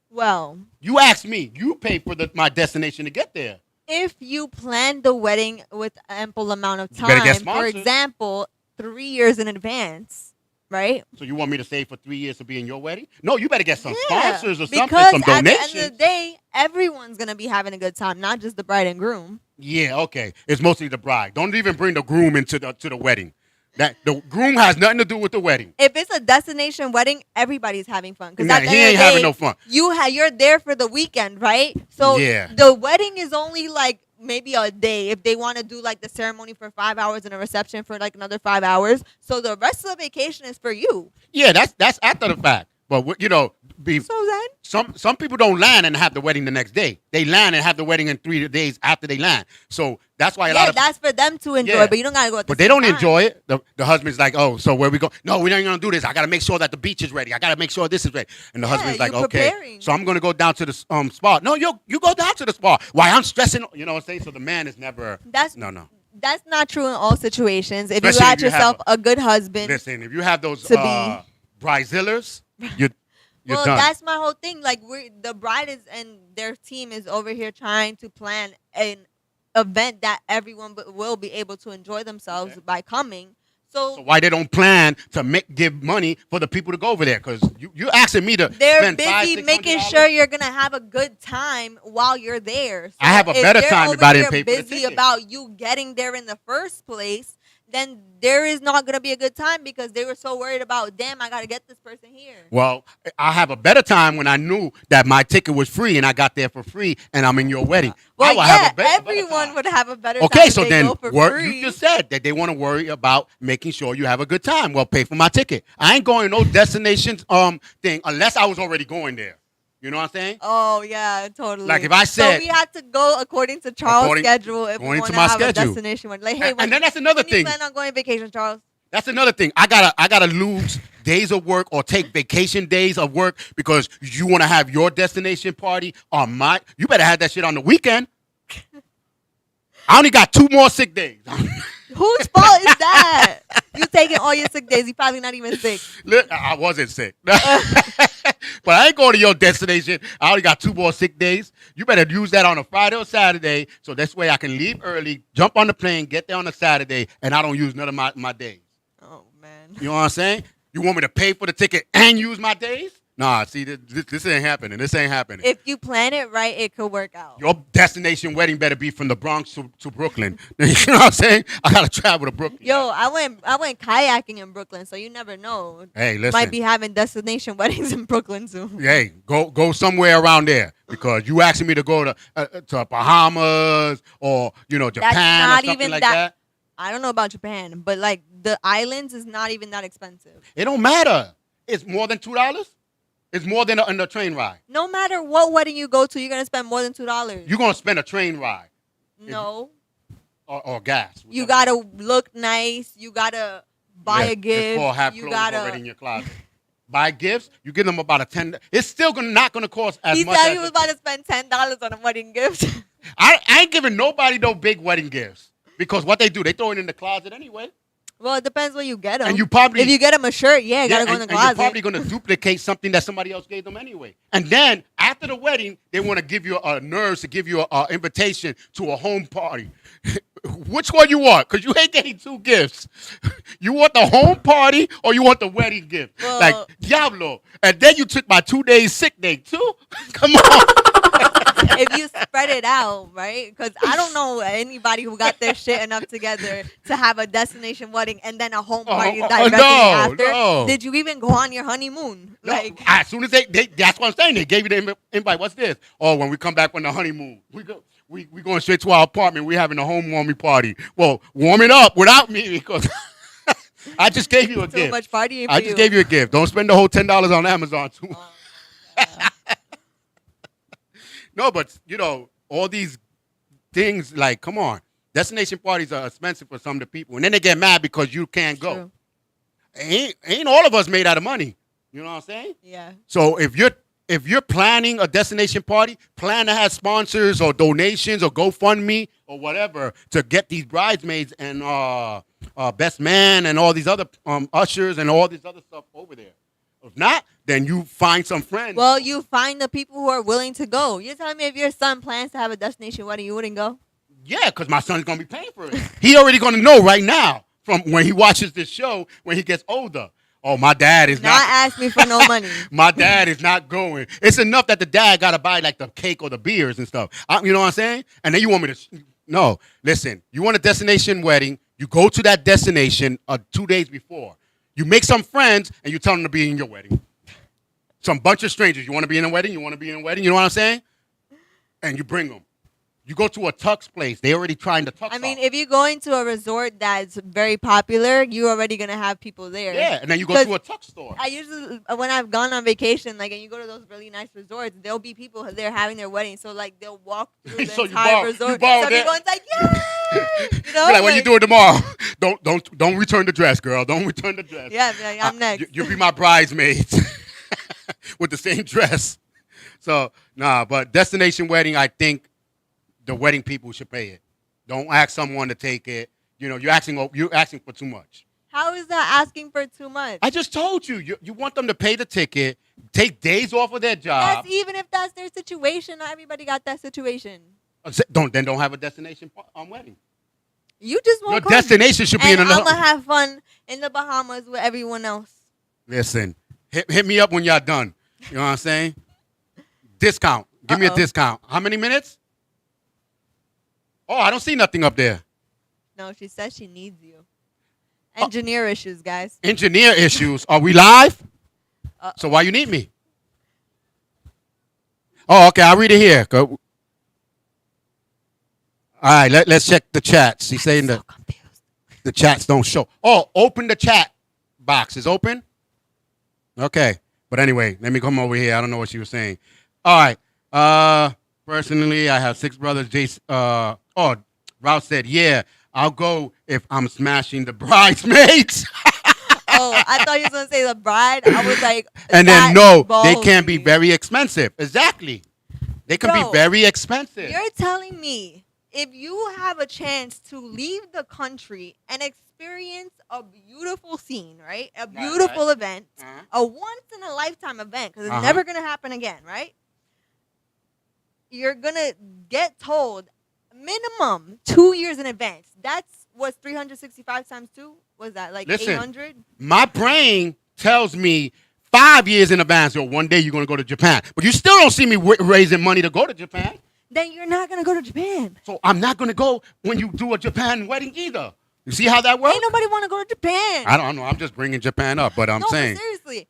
Well, You asked me. You pay for my destination to get there. if you plan the wedding with ample amount of better get time, for sponsors. example, 3 years in advance, right? So you want me to save for 3 years to be in your wedding? No, you better get some Yeah, sponsors or something, because some at the donations. end of the day, everyone's gonna be having a good time, not just the bride and groom. Yeah, okay. It's mostly the bride. Don't even bring the groom into the wedding. That the groom has nothing to do with the wedding. If it's a destination wedding, everybody's having fun. Because Nah, he ain't having no fun. You're there for the weekend, right? So Yeah. the wedding is only like maybe a day. If they want to do like the ceremony for 5 hours and a reception for like another 5 hours, so the rest of the vacation is for you. Yeah, that's after the fact. But you know, So then, some people don't land and have the wedding the next day. They land and have the wedding in 3 days after they land. So that's why a lot yeah, of that's for them to enjoy, Yeah. but you don't gotta go at the but they same don't time. enjoy it. The husband's like, oh, so where we go? No, we ain't gonna do this. I gotta make sure that the beach is ready. I gotta make sure this is ready. And the husband's like, you're okay, preparing. so I'm gonna go down to the spa. No, you go down to the spa. Why I'm stressing? You know what I'm saying? So the man is never. That's No. That's not true in all situations. If Especially you got if you have yourself a good husband, Listen, if you have those To be- bridezillers, you're well, done. that's my whole thing. Like, the bride is and their team is over here trying to plan an event that everyone will be able to enjoy themselves Okay. by coming. So why they don't plan to give money for the people to go over there? Because you asking me to they're spend busy $500-$600? making sure you're gonna have a good time while you're there. So I have a if better they're time over if I didn't here pay for the busy ticket. about you getting there in the first place, then there is not gonna be a good time because they were so worried about, damn, I gotta get this person here. Well, I have a better time when I knew that my ticket was free and I got there for free and I'm in your wedding. Well, I will yeah, have a better everyone time. would have a better time. Okay, if so they then go for free. you just said that they want to worry about making sure you have a good time. Well, pay for my ticket. I ain't going no destination thing unless I was already going there. You know what I'm saying? Oh yeah, totally. Like, if I said- so we had to go according to Charles' According- schedule if we according want to to my have a schedule. destination one. Like, hey, And then that's another when thing. you plan on going vacation, Charles? That's another thing. I gotta lose days of work or take vacation days of work because you want to have your destination party on my. You better have that shit on the weekend. I only got 2 more sick days. Whose fault is that? You taking all your sick days. You probably not even sick. Look, I wasn't sick, but I ain't going to your destination. I only got 2 more sick days. You better use that on a Friday or Saturday, so this way I can leave early, jump on the plane, get there on a Saturday, and I don't use none of my days. Oh man. You know what I'm saying? You want me to pay for the ticket and use my days? Nah, see, this ain't happening. This ain't happening. If you plan it right, it could work out. Your destination wedding better be from the Bronx to Brooklyn. You know what I'm saying? I gotta travel to Brooklyn. Yo, I went kayaking in Brooklyn, so you never know. Hey, listen. Might be having destination weddings in Brooklyn soon. Hey, go somewhere around there because you asking me to go to Bahamas or Japan not or something even like that- that. I don't know about Japan, but like the islands is not even that expensive. It don't matter. It's more than $2. It's more than a train ride. No matter what wedding you go to, you're gonna spend more than $2. You're gonna spend a train ride No, or gas. you gotta look nice. You gotta buy a It's gift. called have You clothes gotta. already in your closet. Buy gifts. You give them about a $10. It's still not gonna cost as He much. said as he was about to spend $10 on a wedding gift. I ain't giving nobody no big wedding gifts because what they do, they throw it in the closet anyway. Well, it depends when you get them. And you probably if you get him a shirt, yeah, you gotta go in the and you're closet. probably gonna duplicate something that somebody else gave them anyway. And then after the wedding, they want to give you a nerves to give you a invitation to a home party. Which one you want? Because you ain't getting 2 gifts. You want the home party or you want the wedding gift? Well- Like Diablo. And then you took my 2 days sick day too. Come on. If you spread it out, right? Because I don't know anybody who got their shit enough together to have a destination wedding and then a home party directly after. no. Did you even go on your honeymoon? No, Like, as soon as that's what I'm saying. They gave you the invite. What's this? Oh, when we come back from the honeymoon, we going straight to our apartment. We having a home warming party. Well, warm it up without me because I just gave you a so gift. much partying for I you. just gave you a gift. Don't spend the whole $10 on Amazon too. No, but all these things like, come on, destination parties are expensive for some of the people, and then they get mad because you can't go. True. Ain't all of us made out of money. You know what I'm saying? Yeah. So if you're planning a destination party, plan to have sponsors or donations or GoFundMe or whatever to get these bridesmaids and best man and all these other ushers and all this other stuff over there. If not, then you find some friends. Well, you find the people who are willing to go. You're telling me if your son plans to have a destination wedding, you wouldn't go? Yeah, because my son's going to be paying for it. He already going to know right now from when he watches this show when he gets older. Oh, my dad is Not ask me for no money. My dad is not going. It's enough that the dad got to buy like the cake or the beers and stuff. You know what I'm saying? And then you want me to... No, listen. You want a destination wedding. You go to that destination 2 days before. You make some friends and you tell them to be in your wedding. Some bunch of strangers. You want to be in a wedding? You want to be in a wedding? You know what I'm saying? And you bring them. You go to a tux place, they already trying to tux. I mean, out. if you're going to a resort that's very popular, you're already gonna have people there. Yeah, and then you go 'Cause to a tux store. I usually, when I've gone on vacation, like, and you go to those really nice resorts, there'll be people there having their wedding. So, like, they'll walk through the So you entire borrow- resort. you borrow so that- everyone's like, yay! You know? Be like, what you doing tomorrow? Don't return the dress, girl. Don't return the dress. Yeah, like, I'm next. You'll be my bridesmaid with the same dress. So nah, but destination wedding, I think the wedding people should pay it. Don't ask someone to take it. You know, you're asking for too much. How is that asking for too much? I just told you, you want them to pay the ticket, take days off of their job. That's even if that's their situation. Not everybody got that situation. Don't have a destination wedding. You just won't Your come. destination should be And in I'm another. gonna have fun in the Bahamas with everyone else. Listen, hit me up when y'all done. You know what I'm saying? Discount. Give me a Uh-oh. discount. How many minutes? Oh, I don't see nothing up there. No, she says she needs you. Engineer issues, guys. Engineer issues. Are we live? So why you need me? Oh, okay. I'll read it here. Go. All right, let's check the chats. He's saying So confused. the chats don't show. Oh, open the chat box. Is open? Okay. But anyway, let me come over here. I don't know what she was saying. All right. Personally, I have 6 brothers. Ralph said, yeah, I'll go if I'm smashing the bridesmaids. Oh, I thought you was gonna say the bride. I was like, And then, that's no, they can be ballsy. very expensive. Exactly. They can Bro, be very expensive. You're telling me if you have a chance to leave the country and experience a beautiful scene, right? A beautiful event, Uh-huh. a once in a lifetime event, because it's Uh-huh. never gonna happen again, right? You're gonna get told minimum 2 years in advance. That's what's 365 times 2. Was that like Listen. 800? My brain tells me 5 years in advance, or one day you're going to go to Japan. But you still don't see me raising money to go to Japan. Then you're not gonna go to Japan. So I'm not going to go when you do a Japan wedding either. You see how that works? Ain't nobody want to go to Japan. I don't know. I'm just bringing Japan up, but I'm no, saying. but seriously,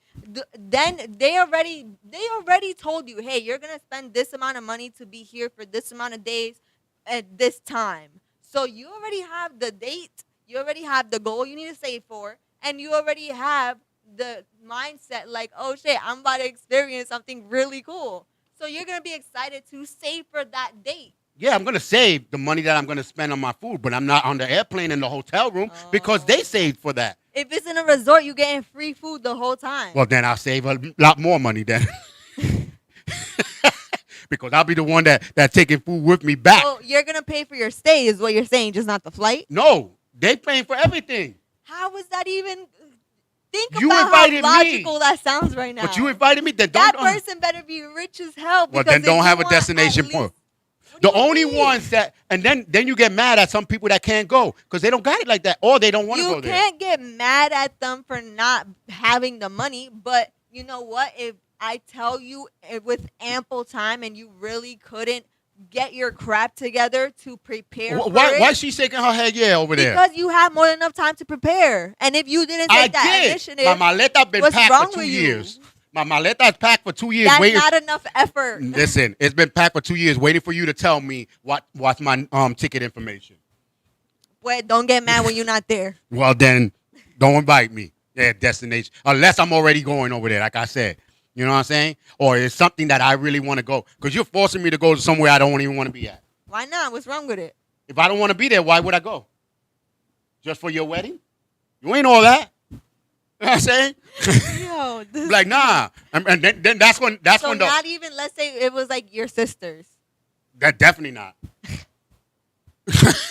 then they already told you, hey, you're gonna spend this amount of money to be here for this amount of days at this time. So you already have the date, you already have the goal you need to save for, and you already have the mindset like, oh shit, I'm about to experience something really cool. So you're gonna be excited to save for that date. Yeah, I'm going to save the money that I'm going to spend on my food, but I'm not on the airplane in the hotel room because they saved for that. If it's in a resort, you getting free food the whole time. Well, then I'll save a lot more money then. Because I'll be the one that taking food with me back. So you're gonna pay for your stay, is what you're saying, just not the flight. No, they paying for everything. How is that even? Think You about invited how me. logical that sounds right now. But you invited me, then that don't. person better be rich as hell. Well, because then if don't you have a want at destination least- point. What The do you only mean? ones that, and then you get mad at some people that can't go because they don't got it like that, or they don't want to You go there. can't get mad at them for not having the money, but you know what? If I tell you with ample time and you really couldn't get your crap together to prepare for it, Why is she shaking her head? Yeah, over there. because you have more than enough time to prepare. And if you didn't I take that did. initiative, My maleta been what's packed wrong for 2 with you? years. My maleta is packed for 2 years. that's waiting. not enough effort. Listen, it's been packed for 2 years, waiting for you to tell me what's my ticket information. But don't get mad when you're not there. Well, then don't invite me. Yeah, destination. Unless I'm already going over there, like I said. You know what I'm saying? Or it's something that I really want to go. Because you're forcing me to go to somewhere I don't even want to be at. Why not? What's wrong with it? If I don't want to be there, why would I go? Just for your wedding? You ain't all that. You know what I'm saying? Yo, this Like, nah. And then that's when so not even, let's say it was like your sisters. that definitely not.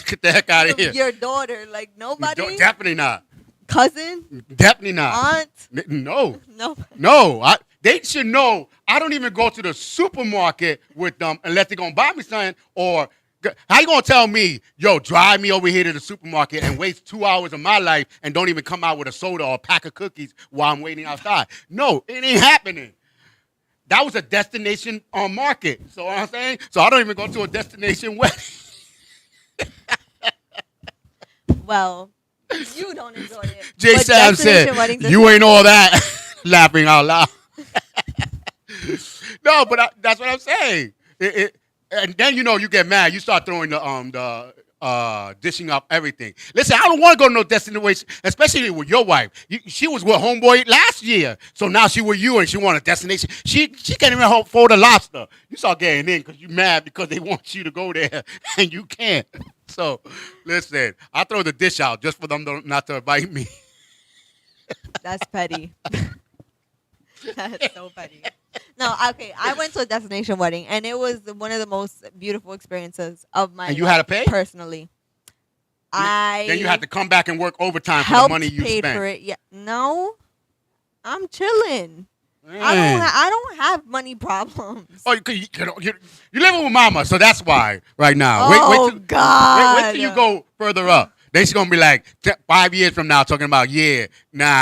Get the heck out of here. Your daughter, like nobody? Definitely not. Cousin? Definitely not. Aunt? No. No. No, they should know I don't even go to the supermarket with them unless they're going to buy me something. Or how you going to tell me, yo, drive me over here to the supermarket and waste 2 hours of my life and don't even come out with a soda or a pack of cookies while I'm waiting outside? No, it ain't happening. That was a destination market. So what I'm saying? So I don't even go to a destination wedding. Well, you don't enjoy it. Jay But Sam destination said, weddings are you ain't all that. Laughing out loud. No, but that's what I'm saying. And then you get mad. You start throwing dishing up everything. Listen, I don't want to go to no destination, especially with your wife. She was with homeboy last year, so now she with you and she want a destination. She can't even afford a lobster. You start getting in because you mad because they want you to go there and you can't. So listen, I throw the dish out just for them not to invite me. That's petty. That's so petty. No, okay. I went to a destination wedding, and it was one of the most beautiful experiences of my And you life, had to pay? Personally. Then you had to come back and work overtime for the helped money you paid spent. for it. Yeah. No, I'm chilling. Man. I don't have money problems. Oh, you're living with mama, so that's why right now. Oh, wait God. till you go further up. Then she's going to be like 5 years from now talking about, I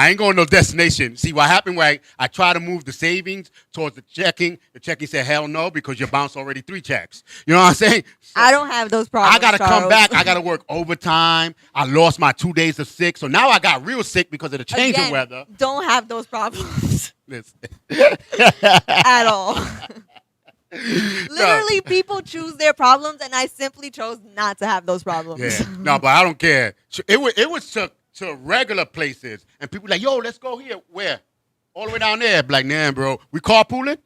ain't going to no destination. See, what happened where I tried to move the savings towards the checking. The checking said, hell no, because you bounced already 3 checks. You know what I'm saying? So I don't have those problems. I got to come Charles. back. I got to work overtime. I lost my 2 days of sick. So now I got real sick because of the change Again, in weather. Don't have those problems Listen. at all. Literally, people choose their problems, and I simply chose not to have those problems. Yeah. No, but I don't care. It was to regular places, and people like, yo, let's go here. Where? All the way down there. Be like, nah, bro. We carpooling?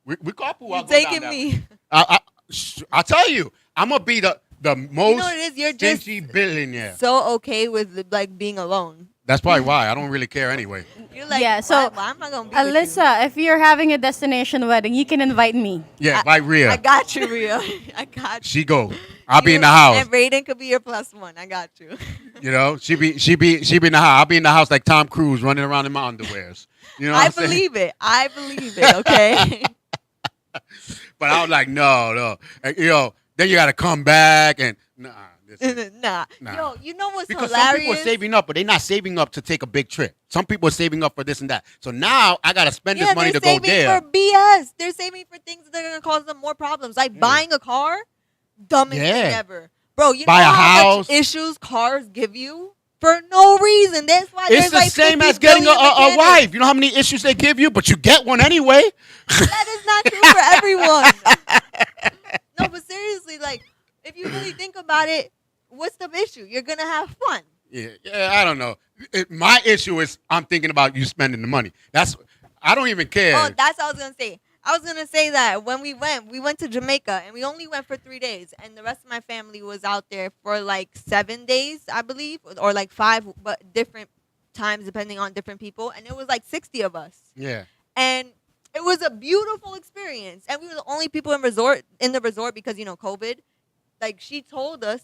We carpool. You're taking me. I'll tell you, I'm going to be the most You know what it is? You're just stingy billionaire. so okay with like being alone. That's probably why. I don't really care anyway. You're like, Yeah, so, why am I gonna be with you? Alyssa, if you're having a destination wedding, you can invite me. Yeah, by Rhea. I got you, Rhea. I got you. She go. I'll be in the house. And Raiden could be your +1. I got you. You know, she be in the house. I'll be in the house like Tom Cruise running around in my underwears. You know what I I'm saying? believe it. I believe it. Okay. But I was like, no. And, then you got to come back and nah. Nah. Yo, you know what's because hilarious? some people are saving up, but they're not saving up to take a big trip. Some people are saving up for this and that. So now I got to spend this money to go there. They're saving for BS. They're saving for things that are gonna cause them more problems, like buying a car. Dumbest thing ever, bro. You Buy know a how house. much issues cars give you for no reason. That's why It's there's the like same 50 as getting a billion mechanics. wife. You know how many issues they give you, but you get one anyway. That is not true for everyone. No, but seriously, like, if you really think about it, what's the issue? You're gonna have fun. Yeah, I don't know. My issue is I'm thinking about you spending the money. I don't even care. Oh, that's what I was gonna say. I was gonna say that when we went to Jamaica, and we only went for 3 days, and the rest of my family was out there for like 7 days, I believe, or like 5, but different times depending on different people, and it was like 60 of us. Yeah. And it was a beautiful experience, and we were the only people in the resort because COVID. Like, she told us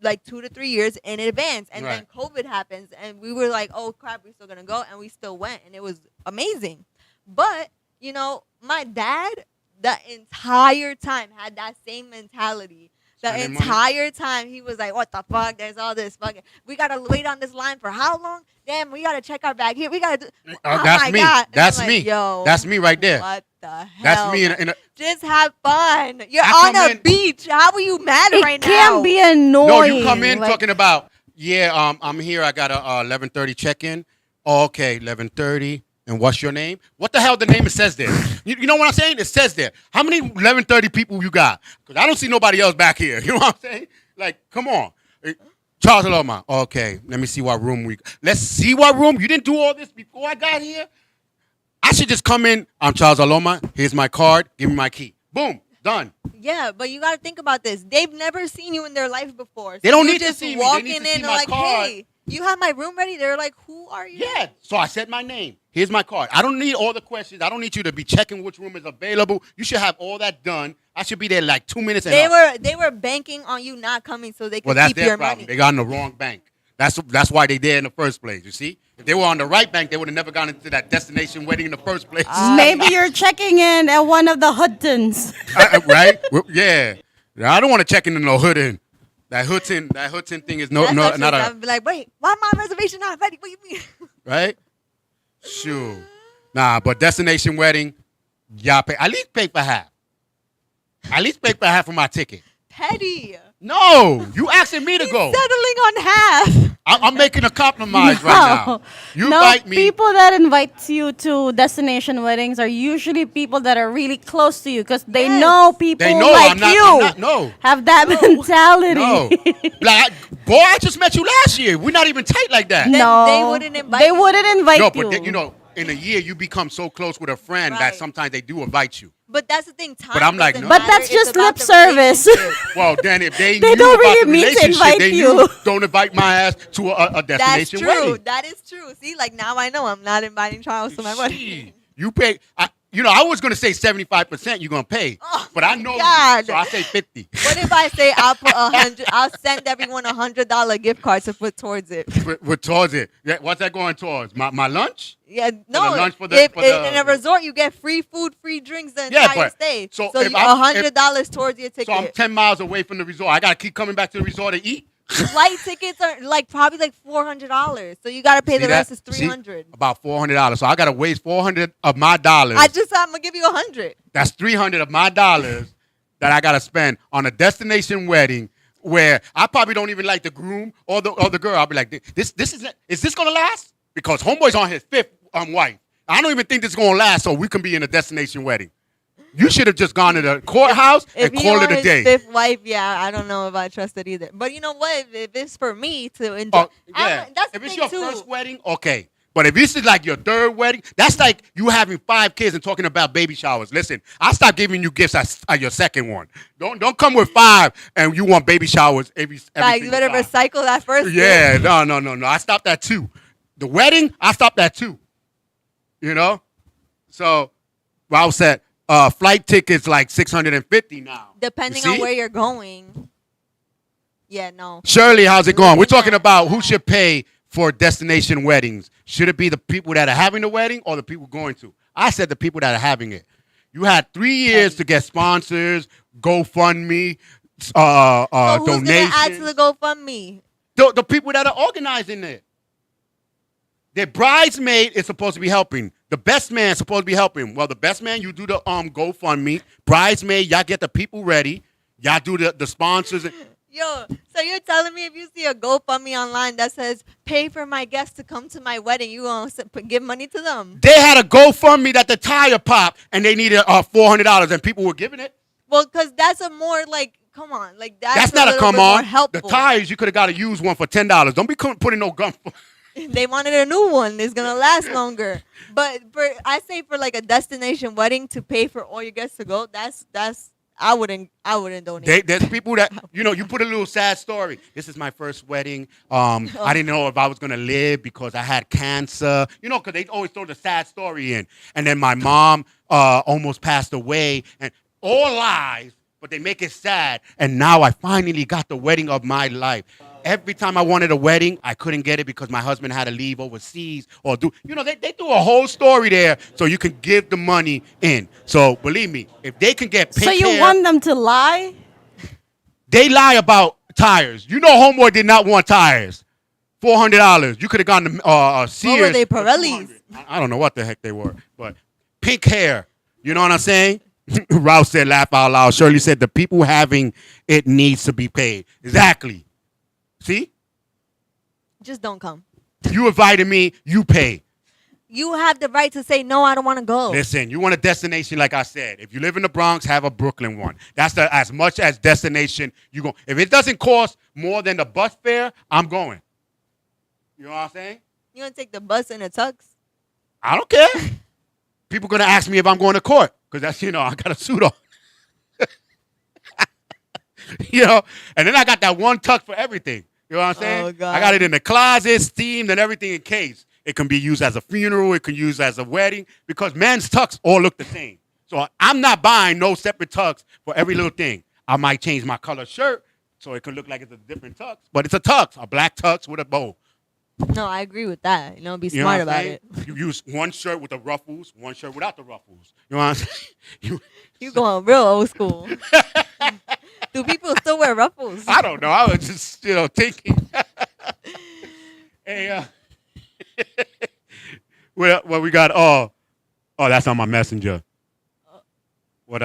like 2 to 3 years in advance, and then COVID happens, and we were like, oh crap, we're still gonna go, and we still went, and it was amazing. But my dad the entire time had that same mentality. The entire time he was like, what the fuck? There's all this fucking. We gotta wait on this line for how long? Damn, we gotta check our bag here. We gotta do. Oh that's my me. God. That's I'm me. like, yo, that's me right there. What the hell? That's me. Just have fun. You're I on come a in- beach. How are you mad It right now? can be annoying. No, you come in like, talking about, I'm here. I got a 11:30 check-in. Oh, okay, 11:30. And what's your name? What the hell the name it says there? You know what I'm saying? It says there. How many 11:30 people you got? Because I don't see nobody else back here. You know what I'm saying? Like, come on. Charles Aloma. Okay, let me see what room let's see what room. You didn't do all this before I got here? I should just come in. I'm Charles Aloma. Here's my card. Give me my key. Boom. Done. Yeah, but you got to think about this. They've never seen you in their life before. So They don't you need to just see me. They walking need to in see and my like, card. hey, you have my room ready? They're like, who are you? Yeah. So I said my name. Here's my card. I don't need all the questions. I don't need you to be checking which room is available. You should have all that done. I should be there like 2 minutes. And They were banking on you not coming so they could that's keep their your problem. money. They got on the wrong bank. That's why they there in the first place. You see, if they were on the right bank, they would have never gone into that destination wedding in the first place. Maybe you're checking in at one of the Huttons. Right? Yeah. I don't want to check in no Hooden. That Hooden thing is That's not not a I'd be like, wait, why my reservation not ready? What do you mean? right. Sure. Nah, but destination wedding, y'all pay. At least pay for half. At least pay for half of my ticket. Petty. No, you asking me to go. Settling on half. I'm making a compromise right now. You no, invite me. people that invite you to destination weddings are usually people that are really close to you because they Yes. know people They know like I'm not. you I'm not. No. have that mentality. No. Like, boy, I just met you last year. We're not even tight like that. Then No, they wouldn't invite They you. wouldn't invite No, you. but you know, in a year you become so close with a friend that Right. sometimes they do invite you. But that's the thing. Time But I'm like, doesn't no. But matter, that's it's just about lip the service. relationship. Well, then if they, They knew don't about really the mean to relationship, invite they you. knew don't invite my ass to a That's destination true. wedding. That is true. See, like now I know I'm not inviting Charles to my wedding. Gee, you pay. I was gonna say 75%. You're gonna pay, Oh, but I know God. you, so I say 50. What if I say I'll put 100? I'll send everyone $100 gift card to put towards it. We're towards it. Yeah, what's that going towards? My lunch? Yeah, no. lunch for the- If for the- in a resort you get free food, free drinks the Yeah, entire but- stay. so So if you I'm- $100 towards your So I'm ticket. 10 miles away from the resort. I gotta keep coming back to the resort to eat. Flight tickets are like probably like $400. So you gotta pay See the that? rest is See? $300. About $400. So I gotta waste 400 of my dollars. I'm gonna give you 100. That's 300 of my dollars that I gotta spend on a destination wedding where I probably don't even like the groom or the girl. I'll be like, is this gonna last? Because homeboy's on his fifth wife. I don't even think this is gonna last. So we can be in a destination wedding. You should have just gone to the courthouse If and he called on it a his day. fifth wife, yeah, I don't know if I trust it either. But you know what? If it's for me to enjoy, Oh, yeah. that's the If it's thing your too. first wedding, okay. But if this is like your third wedding, that's like you having 5 kids and talking about baby showers. Listen, I stopped giving you gifts at your second one. Don't come with 5 and you want baby showers every Like, you single better time. recycle that first. Yeah, no. I stopped that too. The wedding, I stopped that too. You know? So, Ralph said, flight tickets like $650 now. Depending You on see? where you're going. Yeah, no. Shirley, how's it going? We're talking Yeah. about who should pay for destination weddings. Should it be the people that are having the wedding or the people going to? I said the people that are having it. You had 3 years to get sponsors, GoFundMe, So who's gonna add to donations. the GoFundMe? The people that are organizing it. The bridesmaid is supposed to be helping. The best man is supposed to be helping. Well, the best man, you do the GoFundMe. Bridesmaid, y'all get the people ready. Y'all do the sponsors. Yo, so you're telling me if you see a GoFundMe online that says "pay for my guests to come to my wedding," you gonna give money to them? They had a GoFundMe that the tire popped and they needed $400 and people were giving it. Well, because that's a more like, come on, like That's not a little come bit more on. The helpful. tires, you could have got a used one for $10. Don't be putting no gun. They wanted a new one. It's gonna last longer. But I say for like a destination wedding to pay for all your guests to go, that's I wouldn't donate. There's people that, you put a little sad story. This is my first wedding. I didn't know if I was going to live because I had cancer. Because they always throw the sad story in. And then my mom almost passed away. And all lies, but they make it sad. And now I finally got the wedding of my life. Every time I wanted a wedding, I couldn't get it because my husband had to leave overseas or they do a whole story there so you can give the money in. So believe me, if they can get pink So you hair, want them to lie? they lie about tires. Homeboy did not want tires. $400. You could have gone to Sears. What were they, for Pirellis? $200. I don't know what the heck they were, but pink hair. You know what I'm saying? Ralph said, laugh out loud. Shirley said, the people having it needs to be paid. Exactly. See? Just don't come. You invited me, you pay. You have the right to say no. I don't want to go. Listen, you want a destination, like I said. If you live in the Bronx, have a Brooklyn one. That's as much as destination you go. If it doesn't cost more than the bus fare, I'm going. You know what I'm saying? You gonna take the bus in a tux? I don't care. People gonna ask me if I'm going to court because that's I got a suit on. And then I got that one tux for everything. You know what I'm saying? Oh, God. I got it in the closet, steamed, and everything in case. It can be used as a funeral. It can be used as a wedding because men's tux all look the same. So I'm not buying no separate tux for every little thing. I might change my color shirt so it can look like it's a different tux, but it's a tux, a black tux with a bow. No, I agree with that. Be You know smart what I'm about saying? it. You use one shirt with the ruffles, one shirt without the ruffles. You know what I'm saying? You going real old school. Do people still wear ruffles? I don't know. I was just, thinking. Hey, what we got? Oh, that's on my messenger. What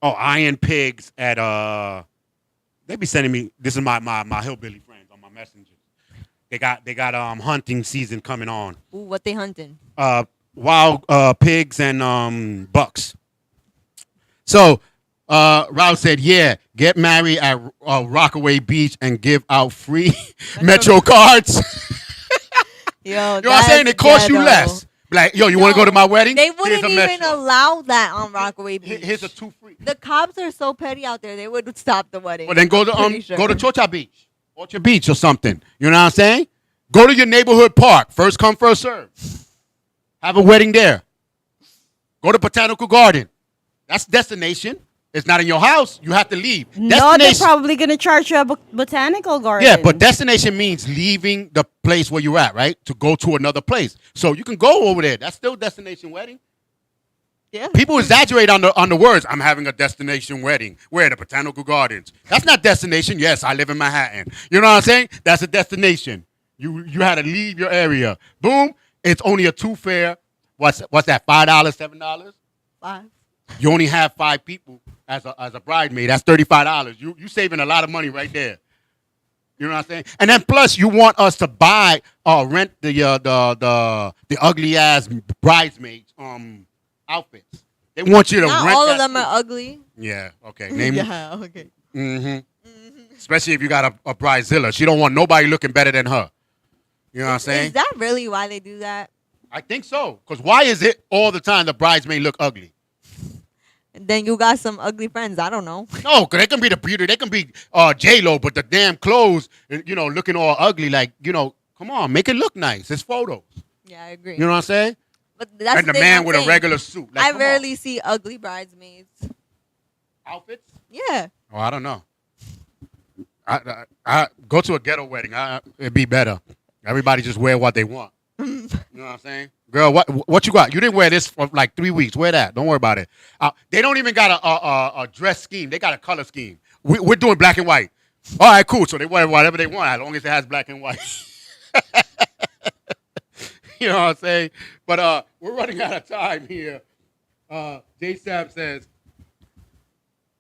Iron Pigs at They be sending me. This is my hillbilly friends on my messengers. They got hunting season coming on. Ooh, what they hunting? Wild pigs and bucks. So Ralph said, "Yeah, get married at Rockaway Beach and give out free Metro cards." Yo, You know what I'm saying? It costs you less. Like, yo, you want to go to my wedding? They Here's wouldn't a even Metro. allow that on Rockaway Beach. Here's a 2 free. The cops are so petty out there. They would stop the wedding. Well, then go to Pretty sure. go to Chocha Beach, Orchard Beach, or something. You know what I'm saying? Go to your neighborhood park. First come, first serve. Have a wedding there. Go to Botanical Garden. That's destination. It's not in your house. You have to leave. No, they're probably gonna charge you a botanical garden. Yeah, but destination means leaving the place where you're at, right? To go to another place. So you can go over there. That's still destination wedding. Yeah. People exaggerate on the words. I'm having a destination wedding. Where? The Botanical Gardens. That's not destination. Yes, I live in Manhattan. You know what I'm saying? That's a destination. You had to leave your area. Boom. It's only a 2 fare. What's that? $5, $7? 5. You only have 5 people as a bridesmaid. That's $35. You saving a lot of money right there. You know what I'm saying? And then plus you want us to buy rent the ugly ass bridesmaids outfits. They want you to Not rent all that of them too. are ugly. Yeah. Okay. Name. Yeah. Okay. Especially if you got a bridezilla. She don't want nobody looking better than her. You know what I'm saying? Is that really why they do that? I think so. Because why is it all the time the bridesmaid look ugly? And then you got some ugly friends. I don't know. No, because they can be the beauty. They can be J-Lo, but the damn clothes, looking all ugly. Like, come on, make it look nice. It's photos. Yeah, I agree. You know what I'm saying? But that's And the thing man I'm with a saying. regular suit. Like, I come rarely see ugly bridesmaids. on. Outfits? Yeah. Oh, I don't know. I go to a ghetto wedding. It'd be better. Everybody just wear what they want. You know what I'm saying? Girl, what you got? You didn't wear this for like 3 weeks. Wear that. Don't worry about it. They don't even got a dress scheme. They got a color scheme. We're doing black and white. All right, cool. So they wear whatever they want as long as it has black and white. You know what I'm saying? But we're running out of time here. J-Sab says,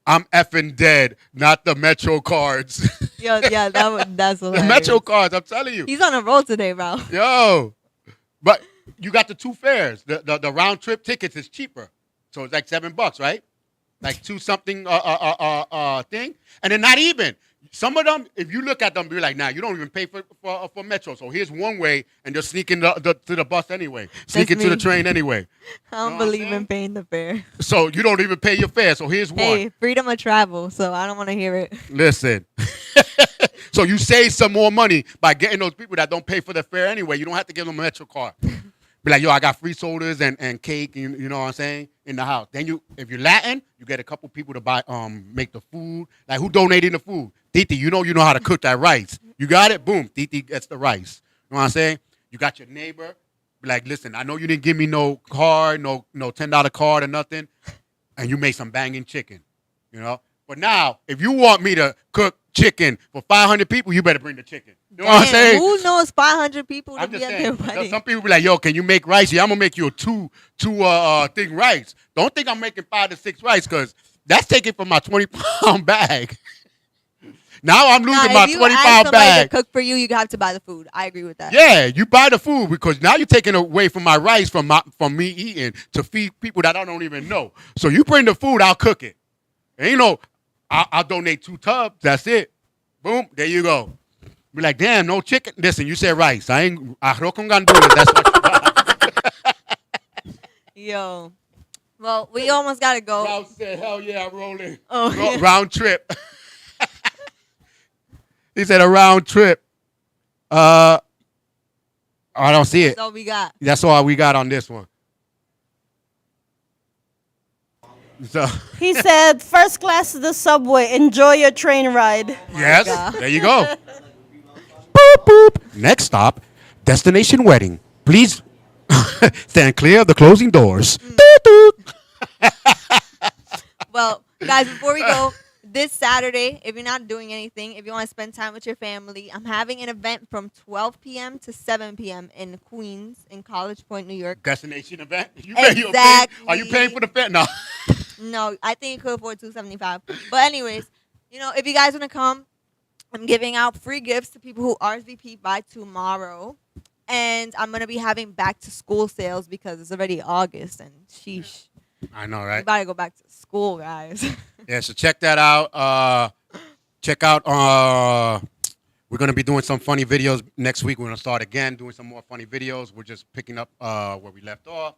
I'm effing dead, not the Metro cards. Yo, yeah, that's The hilarious. Metro cards, I'm telling you. He's on a roll today, bro. Yo. But you got the 2 fares. The round trip tickets is cheaper. So it's like $7, right? Like 2 something thing. And then not even. Some of them, if you look at them, be like, nah, you don't even pay for Metro. So here's one way, and they're sneaking to the bus anyway. Sneaking to the me. train anyway. I don't Know what I'm believe saying? in paying the fare. So you don't even pay your fare. So here's one. Hey, freedom of travel, so I don't want to hear it. Listen. So you save some more money by getting those people that don't pay for the fare anyway. You don't have to give them a Metro card. Be like, yo, I got free sodas and cake, you know what I'm saying, in the house. Then if you're Latin, you get a couple people to buy, make the food. Like, who donating the food? Titi, you know how to cook that rice. You got it? Boom, Titi gets the rice. You know what I'm saying? You got your neighbor. Be like, listen, I know you didn't give me no card, no $10 card or nothing, and you made some banging chicken, But now, if you want me to cook chicken for 500 people, you better bring the chicken. You know what I'm saying? Who knows 500 people to I'm be just at their saying. wedding? Some people be like, yo, can you make rice? Yeah, I'm going to make you a two thing rice. Don't think I'm making 5 to 6 rice because that's taken from my 20-pound bag. Now I'm losing my 20-pound somebody bag. to cook for you, you have to buy the food. I agree with that. Yeah, you buy the food because now you're taking away from my rice from me eating to feed people that I don't even know. So you bring the food, I'll cook it. And I'll donate 2 tubs. That's it. Boom, there you go. Be like, damn, no chicken. Listen, you said rice. I ain't arroz con gandules. That's what you got. Yo. Well, we almost got to go. Ralph said, hell yeah, I'm rolling. Oh, yeah. Round trip. He said a round trip. I don't see it. That's all we got. That's all we got on this one. So He said, first class to the subway. Enjoy your train ride. yes, God. there you go. Boop, boop. Next stop, destination wedding. Please stand clear of the closing doors. Doot, doot. Well, guys, before we go, this Saturday, if you're not doing anything, if you want to spend time with your family, I'm having an event from 12 p.m. to 7 p.m. in Queens, in College Point, New York. Destination event. Exactly. Are you paying for the fare? No. No, I think you could afford $275. But anyways, if you guys want to come, I'm giving out free gifts to people who RSVP by tomorrow. And I'm going to be having back to school sales because it's already August and sheesh. I know, We right? about to go back to school, guys. Yeah, so check that out. Check out. We're gonna be doing some funny videos next week. We're gonna start again doing some more funny videos. We're just picking up where we left off.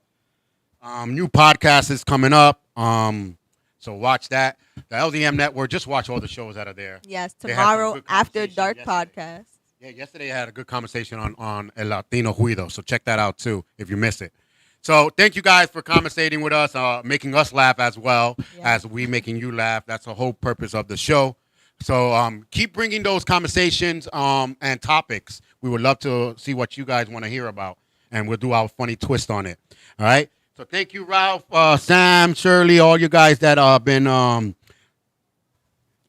New podcast is coming up. So watch that. The LDM Network. Just watch all the shows that are there. Yes, They had some tomorrow good after conversation dark yesterday. podcast. Yeah, yesterday I had a good conversation on El Latino Juido. So check that out too if you miss it. So thank you guys for conversating with us, making us laugh as well as we making you laugh. That's the whole purpose of the show. So keep bringing those conversations and topics. We would love to see what you guys want to hear about, and we'll do our funny twist on it. All right. So thank you, Ralph, Sam, Shirley, all you guys that have been and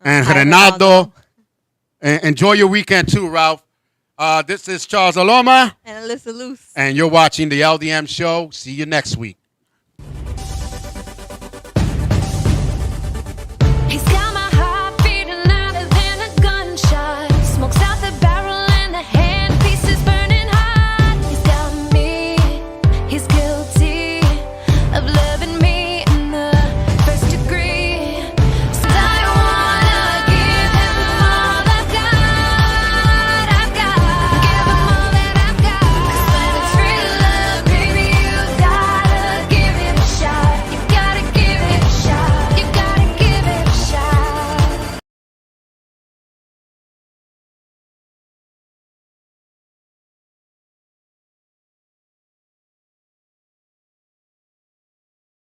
Hi, Renato. Enjoy your weekend too, Ralph. This is Charles Aloma, And Alyssa Luce. and you're watching the LDM Show. See you next week.